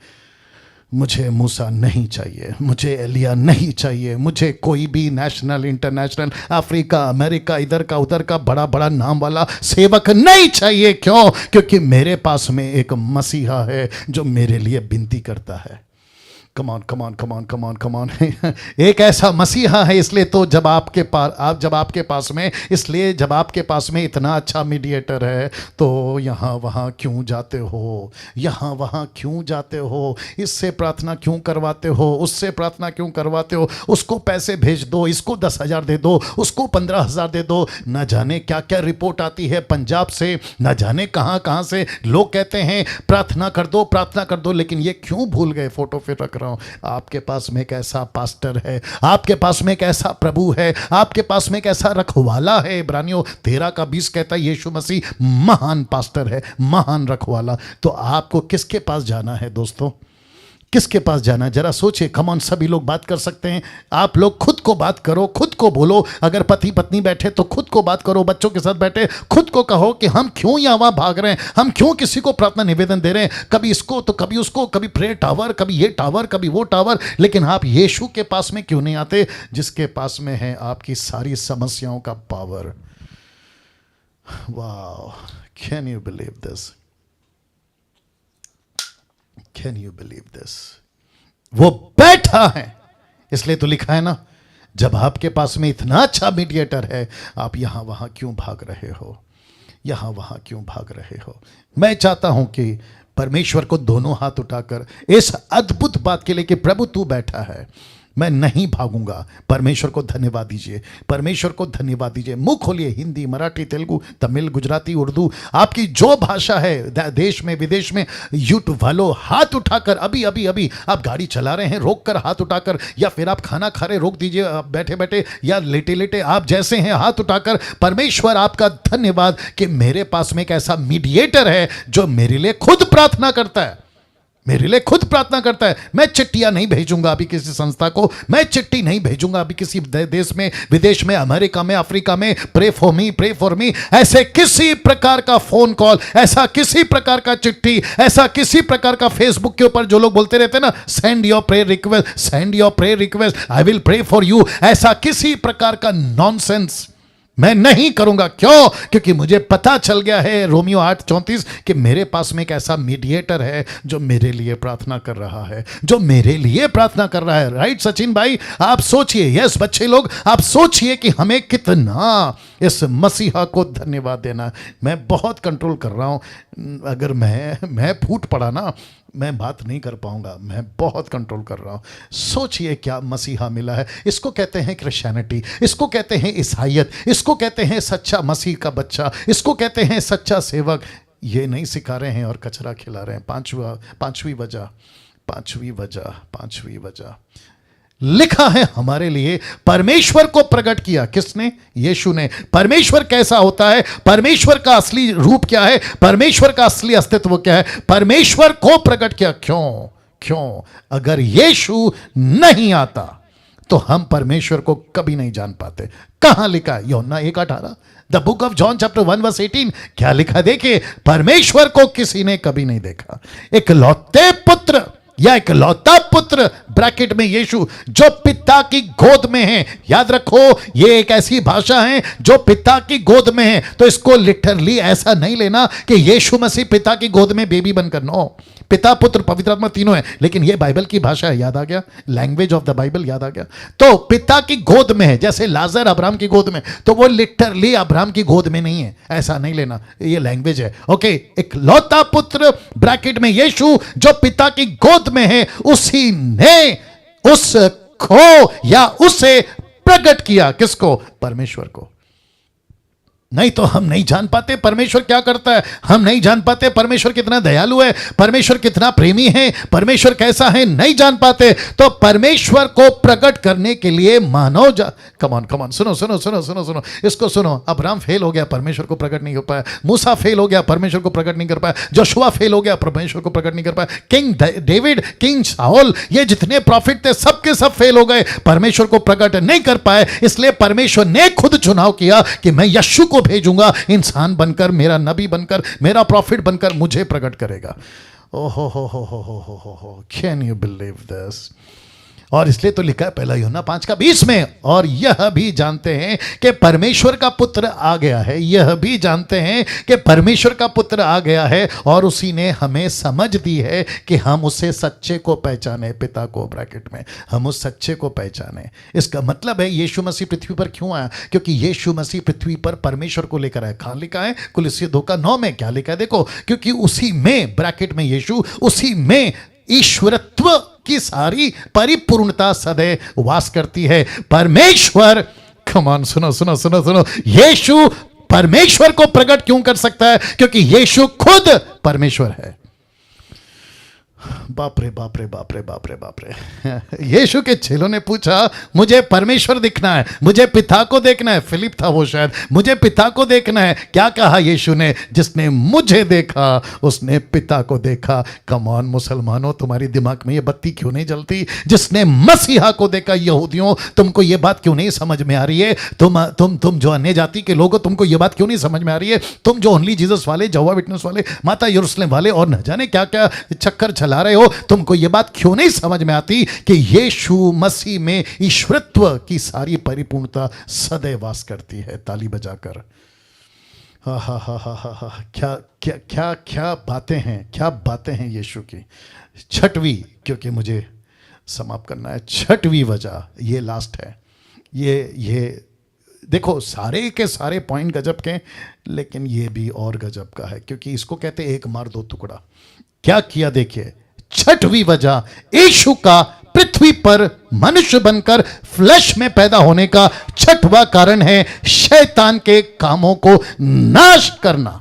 मुझे मूसा नहीं चाहिए, मुझे एलिया नहीं चाहिए, मुझे कोई भी नेशनल, इंटरनेशनल, अफ्रीका, अमेरिका, इधर का उधर का बड़ा बड़ा नाम वाला सेवक नहीं चाहिए। क्यों? क्योंकि मेरे पास में एक मसीहा है जो मेरे लिए विनती करता है। कमान कमान कमान कमान कमान एक ऐसा मसीहा है, इसलिए तो जब आपके पास में इसलिए जब आपके पास में इतना अच्छा मीडिएटर है तो यहाँ वहाँ क्यों जाते हो, यहाँ वहाँ क्यों जाते हो, इससे प्रार्थना क्यों करवाते हो, उससे प्रार्थना क्यों करवाते हो, उसको पैसे भेज दो, इसको 10,000 दे दो, उसको 15,000 दे दो। न जाने क्या क्या रिपोर्ट आती है पंजाब से, न जाने कहाँ कहाँ से लोग कहते हैं प्रार्थना कर दो, प्रार्थना कर दो। लेकिन ये क्यों भूल गए, फोटो फिर रख आपके पास में एक ऐसा पास्टर है, आपके पास में एक ऐसा प्रभु है, आपके पास में एक ऐसा रखवाला है। इब्रानियों 13:20 कहता है यीशु मसीह महान पास्टर है, महान रखवाला। तो आपको किसके पास जाना है दोस्तों? किसके पास जाना है? जरा सोचिए। कम ऑन, सभी लोग बात कर सकते हैं, आप लोग खुद को बात करो, खुद को बोलो। अगर पति पत्नी बैठे तो खुद को बात करो, बच्चों के साथ बैठे खुद को कहो कि हम क्यों यहाँ वहाँ भाग रहे हैं, हम क्यों किसी को प्रार्थना निवेदन दे रहे हैं, कभी इसको तो कभी उसको, कभी प्रेयर टावर, कभी ये टावर, कभी वो टावर। लेकिन आप यीशु के पास में क्यों नहीं आते, जिसके पास में है आपकी सारी समस्याओं का पावर। वाह, can you believe this? Can you believe this? वो बैठा है, इसलिए तो लिखा है ना, जब आपके पास में इतना अच्छा मीडिएटर है, आप यहां वहां क्यों भाग रहे हो, यहां वहां क्यों भाग रहे हो? मैं चाहता हूं कि परमेश्वर को दोनों हाथ उठाकर इस अद्भुत बात के लिए कि प्रभु तू बैठा है, मैं नहीं भागूंगा। परमेश्वर को धन्यवाद दीजिए, परमेश्वर को धन्यवाद दीजिए। मुंह खोलिए, हिंदी, मराठी, तेलुगु, तमिल, गुजराती, उर्दू, आपकी जो भाषा है, देश में विदेश में, यूट्यूब वालों हाथ उठाकर, अभी अभी अभी आप गाड़ी चला रहे हैं रोक कर हाथ उठाकर, या फिर आप खाना खा रहे रोक दीजिए, आप बैठे बैठे या लेटे लेटे, आप जैसे हैं हाथ उठाकर, परमेश्वर आपका धन्यवाद कि मेरे पास में एक ऐसा मीडिएटर है जो मेरे लिए खुद प्रार्थना करता है, मेरे लिए खुद प्रार्थना करता है। मैं चिट्ठियां नहीं भेजूंगा अभी किसी संस्था को, मैं चिट्ठी नहीं भेजूंगा अभी किसी देश में, विदेश में, अमेरिका में, अफ्रीका में, प्रे फॉर मी, ऐसे किसी प्रकार का फोन कॉल, ऐसा किसी प्रकार का चिट्ठी, ऐसा किसी प्रकार का फेसबुक के ऊपर जो लोग बोलते रहते हैं ना, send your prayer request, send your prayer request, I will pray for you, ऐसा किसी प्रकार का नॉनसेंस मैं नहीं करूंगा। क्यों? क्योंकि मुझे पता चल गया है, रोमियो 8:34, कि मेरे पास में एक ऐसा मीडिएटर है जो मेरे लिए प्रार्थना कर रहा है, जो मेरे लिए प्रार्थना कर रहा है। राइट सचिन भाई, आप सोचिए, यस बच्चे लोग, आप सोचिए कि हमें कितना इस मसीहा को धन्यवाद देना। मैं बहुत कंट्रोल कर रहा हूं, अगर मैं फूट पड़ा ना, मैं बात नहीं कर पाऊंगा, मैं बहुत कंट्रोल कर रहा हूं। सोचिए क्या मसीहा मिला है। इसको कहते हैं क्रिश्चियनिटी, इसको कहते हैं ईसाईयत, इसको कहते हैं सच्चा मसीह का बच्चा, इसको कहते हैं सच्चा सेवक। ये नहीं सिखा रहे हैं और कचरा खिला रहे हैं। पांचवी वजह लिखा है हमारे लिए, परमेश्वर को प्रकट किया। किसने? यीशु ने। परमेश्वर कैसा होता है, परमेश्वर का असली रूप क्या है, परमेश्वर का असली अस्तित्व क्या है, परमेश्वर को प्रकट किया। क्यों? अगर यीशु नहीं आता तो हम परमेश्वर को कभी नहीं जान पाते। कहां लिखा है? यूहन्ना 1:18, the book of John chapter 1:18। क्या लिखा? देखिए, परमेश्वर को किसी ने कभी नहीं देखा, इकलौते पुत्र या इकलौता पुत्र ब्रैकेट में यीशु जो पिता की गोद में है। याद रखो ये एक ऐसी भाषा है जो पिता की गोद में है, तो इसको लिटरली ऐसा नहीं लेना कि यीशु मसीह पिता की गोद में बेबी बनकर, नो, पिता पुत्र पवित्र आत्मा तीनों है, लेकिन ये बाइबल की भाषा है। याद आ गया, लैंग्वेज ऑफ द बाइबल याद आ गया। तो पिता की गोद में है, जैसे लाजर अब्राहम की गोद में, तो वो लिटरली अब्राहम की गोद में नहीं है, ऐसा नहीं लेना, ये लैंग्वेज है। ओके, इकलौता पुत्र ब्रैकेट में यीशु जो पिता की गोद में है, उसी ने उसको या उसे प्रकट किया। किसको? परमेश्वर को। नहीं तो हम नहीं जान पाते परमेश्वर क्या करता है, हम नहीं जान पाते परमेश्वर कितना दयालु है, परमेश्वर कितना प्रेमी है, परमेश्वर कैसा है, नहीं जान पाते। तो परमेश्वर को प्रकट करने के लिए मानव कमॉन सुनो सुनो सुनो सुनो सुनो इसको सुनो। अब्राहम फेल हो गया, परमेश्वर को प्रकट नहीं हो पाया। मूसा फेल हो गया, परमेश्वर को प्रकट नहीं कर पाया। जोशुआ फेल हो गया, परमेश्वर को प्रकट नहीं कर पाया। किंग डेविड, किंग शाऊल, ये जितने प्रॉफिट थे सबके सब फेल हो गए, परमेश्वर को प्रकट नहीं कर पाए। इसलिए परमेश्वर ने खुद चुनाव किया कि मैं यीशु को भेजूंगा, इंसान बनकर, मेरा नबी बनकर, मेरा प्रॉफिट बनकर मुझे प्रकट करेगा। ओहो हो, कैन यू बिलीव दिस? और इसलिए तो लिखा है पहला यूहन्ना 5:20 में, और यह भी जानते हैं कि परमेश्वर का पुत्र आ गया है, यह भी जानते हैं कि परमेश्वर का पुत्र आ गया है, और उसी ने हमें समझ दी है कि हम उसे सच्चे को पहचाने, पिता को ब्रैकेट में, हम उस सच्चे को पहचाने। इसका मतलब है यीशु मसीह पृथ्वी पर क्यों आया? क्योंकि यीशु मसीह पृथ्वी पर परमेश्वर को लेकर आया। कहाँ लिखा है? कुलुस्सी 2:9 में क्या लिखा है? देखो, क्योंकि उसी में, ब्रैकेट में यीशु, उसी में ईश्वरत्व की सारी परिपूर्णता सदैव वास करती है। परमेश्वर, कमान सुनो सुनो सुनो सुनो, यीशु परमेश्वर को प्रकट क्यों कर सकता है? क्योंकि यीशु खुद परमेश्वर है। बाप रे बाप रे बाप रे बाप रे बाप रे। यीशु के चेलों ने पूछा, मुझे परमेश्वर दिखना है, मुझे पिता को देखना है। फिलिप था वो शायद, मुझे पिता को देखना है। क्या कहा यीशु ने? जिसने मुझे देखा उसने पिता को देखा। कम ऑन मुसलमानों, तुम्हारी दिमाग में ये बत्ती क्यों नहीं जलती? जिसने मसीहा को देखा। यहूदियों, तुमको ये बात क्यों नहीं समझ में आ रही है? तुम जो अन्य जाति के लोग हो, तुमको ये बात क्यों नहीं समझ में आ रही है? तुम जो ओनली जीसस वाले, जहोवा विटनेस वाले, माता यरूशलेम वाले और न जाने क्या क्या चक्कर चला रहे हो, तुमको यह बात क्यों नहीं समझ में आती कि यीशु मसीह में ईश्वरत्व की सारी परिपूर्णता सदैव वास करती है? ताली बजाकर हा हा हा हा हा हा। क्या क्या क्या क्या बातें हैं, क्या बातें हैं यीशु की। छठवीं, क्योंकि मुझे समाप्त करना है, छठवीं वजह, ये लास्ट है। ये देखो, सारे के सारे पॉइंट गजब के, लेकिन ये भी और गजब का है, क्योंकि इसको कहते हैं एक मार दो टुकड़ा। क्या किया? देखिए, छठवीं वजह, यीशु का पृथ्वी पर मनुष्य बनकर फ्लैश में पैदा होने का छठवां कारण है शैतान के कामों को नाश करना।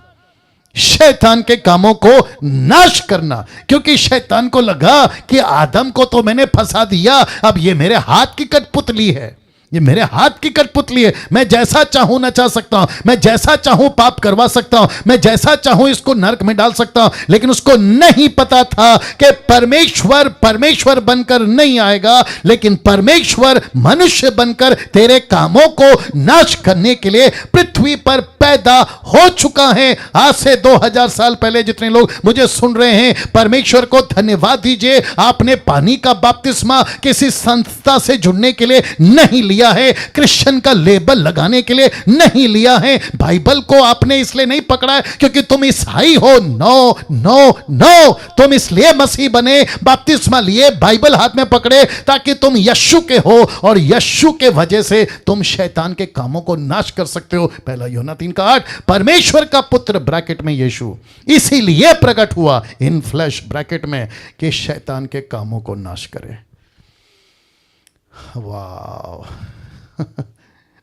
शैतान के कामों को नाश करना, क्योंकि शैतान को लगा कि आदम को तो मैंने फंसा दिया, अब ये मेरे हाथ की कठपुतली है, ये मेरे हाथ की कठपुतली है, मैं जैसा चाहूं नचा सकता हूं, मैं जैसा चाहूं पाप करवा सकता हूं, मैं जैसा चाहूं इसको नरक में डाल सकता हूं। लेकिन उसको नहीं पता था कि परमेश्वर बनकर नहीं आएगा, लेकिन परमेश्वर मनुष्य बनकर तेरे कामों को नाश करने के लिए पृथ्वी पर पैदा हो चुका है। आज से 2000 साल पहले जितने लोग मुझे सुन रहे हैं, परमेश्वर को धन्यवाद दीजिए, आपने पानी का बपतिस्मा किसी संस्था से जुड़ने के लिए नहीं लिया है, क्रिश्चियन का लेबल लगाने के लिए नहीं लिया है, बाइबल को आपने इसलिए नहीं पकड़ा है क्योंकि तुम ईसाई हो। नो नो नो, तुम इसलिए मसीह बने, बपतिस्मा लिए, बाइबल हाथ में पकड़े, ताकि तुम यीशु के हो, और यीशु के वजह से तुम शैतान के कामों को नाश कर सकते हो। पहला यूहन्ना 3:8, परमेश्वर का पुत्र ब्रैकेट में यीशु इसीलिए प्रकट हुआ इन फ्लैश ब्रैकेट में कि शैतान के कामों को नाश करे। वाह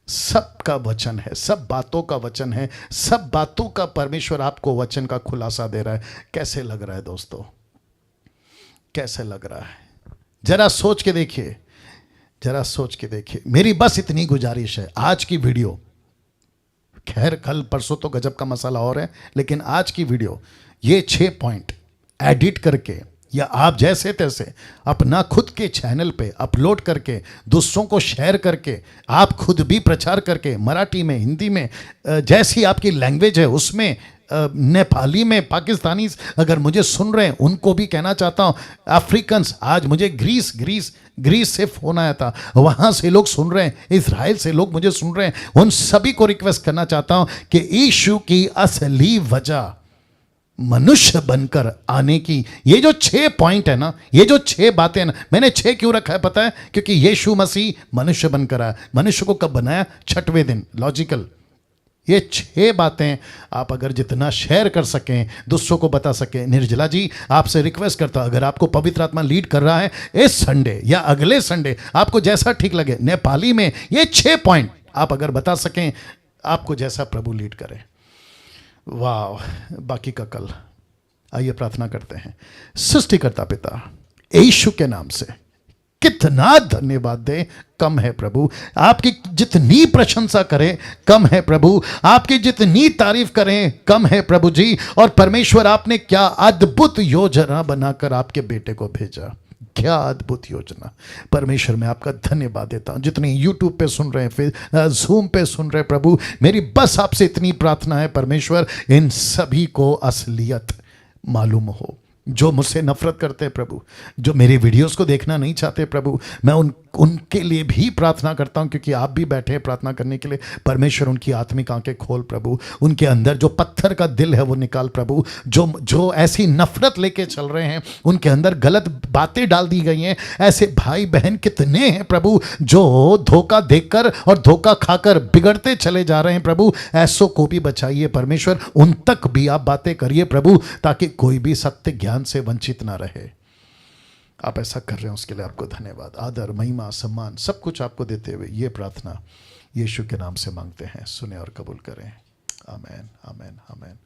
सबका वचन है, सब बातों का वचन है, सब बातों का परमेश्वर आपको वचन का खुलासा दे रहा है। कैसे लग रहा है दोस्तों? कैसे लग रहा है? जरा सोच के देखिए, जरा सोच के देखिए। मेरी बस इतनी गुजारिश है, आज की वीडियो, खैर कल परसों तो गजब का मसाला और है, लेकिन आज की वीडियो ये 6 पॉइंट एडिट करके या आप जैसे तैसे अपना खुद के चैनल पे अपलोड करके दूसरों को शेयर करके आप खुद भी प्रचार करके मराठी में, हिंदी में, जैसी आपकी लैंग्वेज है उसमें नेपाली में पाकिस्तानी अगर मुझे सुन रहे हैं, उनको भी कहना चाहता हूँ, अफ्रीकन्स, आज मुझे ग्रीस से फोन आया था, वहाँ से लोग सुन रहे हैं, इजराइल से लोग मुझे सुन रहे हैं, उन सभी को रिक्वेस्ट करना चाहता हूँ कि यीशु की असली वजह मनुष्य बनकर आने की, ये जो 6 पॉइंट है ना, ये जो 6 बातें ना, मैंने 6 क्यों रखा है पता है? क्योंकि यीशु मसीह मनुष्य बनकर आया। मनुष्य को कब बनाया? 6वें दिन। लॉजिकल। ये 6 बातें आप अगर जितना शेयर कर सकें, दूसरों को बता सकें। निर्जला जी, आपसे रिक्वेस्ट करता, अगर आपको पवित्र आत्मा लीड कर रहा है इस संडे या अगले संडे, आपको जैसा ठीक लगे, नेपाली में ये 6 पॉइंट आप अगर बता सकें, आपको जैसा प्रभु लीड करे। वाह, बाकी का कल। आइए प्रार्थना करते हैं। सृष्टिकर्ता पिता, यीशु के नाम से कितना धन्यवाद दें, कम है प्रभु। आपकी जितनी प्रशंसा करें कम है प्रभु, आपकी जितनी तारीफ करें कम है प्रभु जी। और परमेश्वर, आपने क्या अद्भुत योजना बनाकर आपके बेटे को भेजा, क्या अद्भुत योजना। परमेश्वर, मैं आपका धन्यवाद देता हूं। जितने यूट्यूब पे सुन रहे हैं, फिर जूम पे सुन रहे हैं प्रभु, मेरी बस आपसे इतनी प्रार्थना है परमेश्वर, इन सभी को असलियत मालूम हो। जो मुझसे नफरत करते हैं प्रभु, जो मेरे वीडियोस को देखना नहीं चाहते प्रभु, मैं उनके लिए भी प्रार्थना करता हूं, क्योंकि आप भी बैठे हैं प्रार्थना करने के लिए। परमेश्वर, उनकी आत्मिक आंखें खोल प्रभु, उनके अंदर जो पत्थर का दिल है वो निकाल प्रभु। जो ऐसी नफरत लेके चल रहे हैं, उनके अंदर गलत बातें डाल दी गई हैं, ऐसे भाई बहन कितने हैं प्रभु, जो धोखा देकर और धोखा खाकर बिगड़ते चले जा रहे हैं प्रभु। ऐसों को भी बचाइए परमेश्वर, उन तक भी आप बातें करिए प्रभु, ताकि कोई भी सत्य ज्ञान से वंचित ना रहे। आप ऐसा कर रहे हैं, उसके लिए आपको धन्यवाद। आदर, महिमा, सम्मान सब कुछ आपको देते हुए ये प्रार्थना यीशु के नाम से मांगते हैं। सुने और कबूल करें। आमीन, आमीन, आमीन।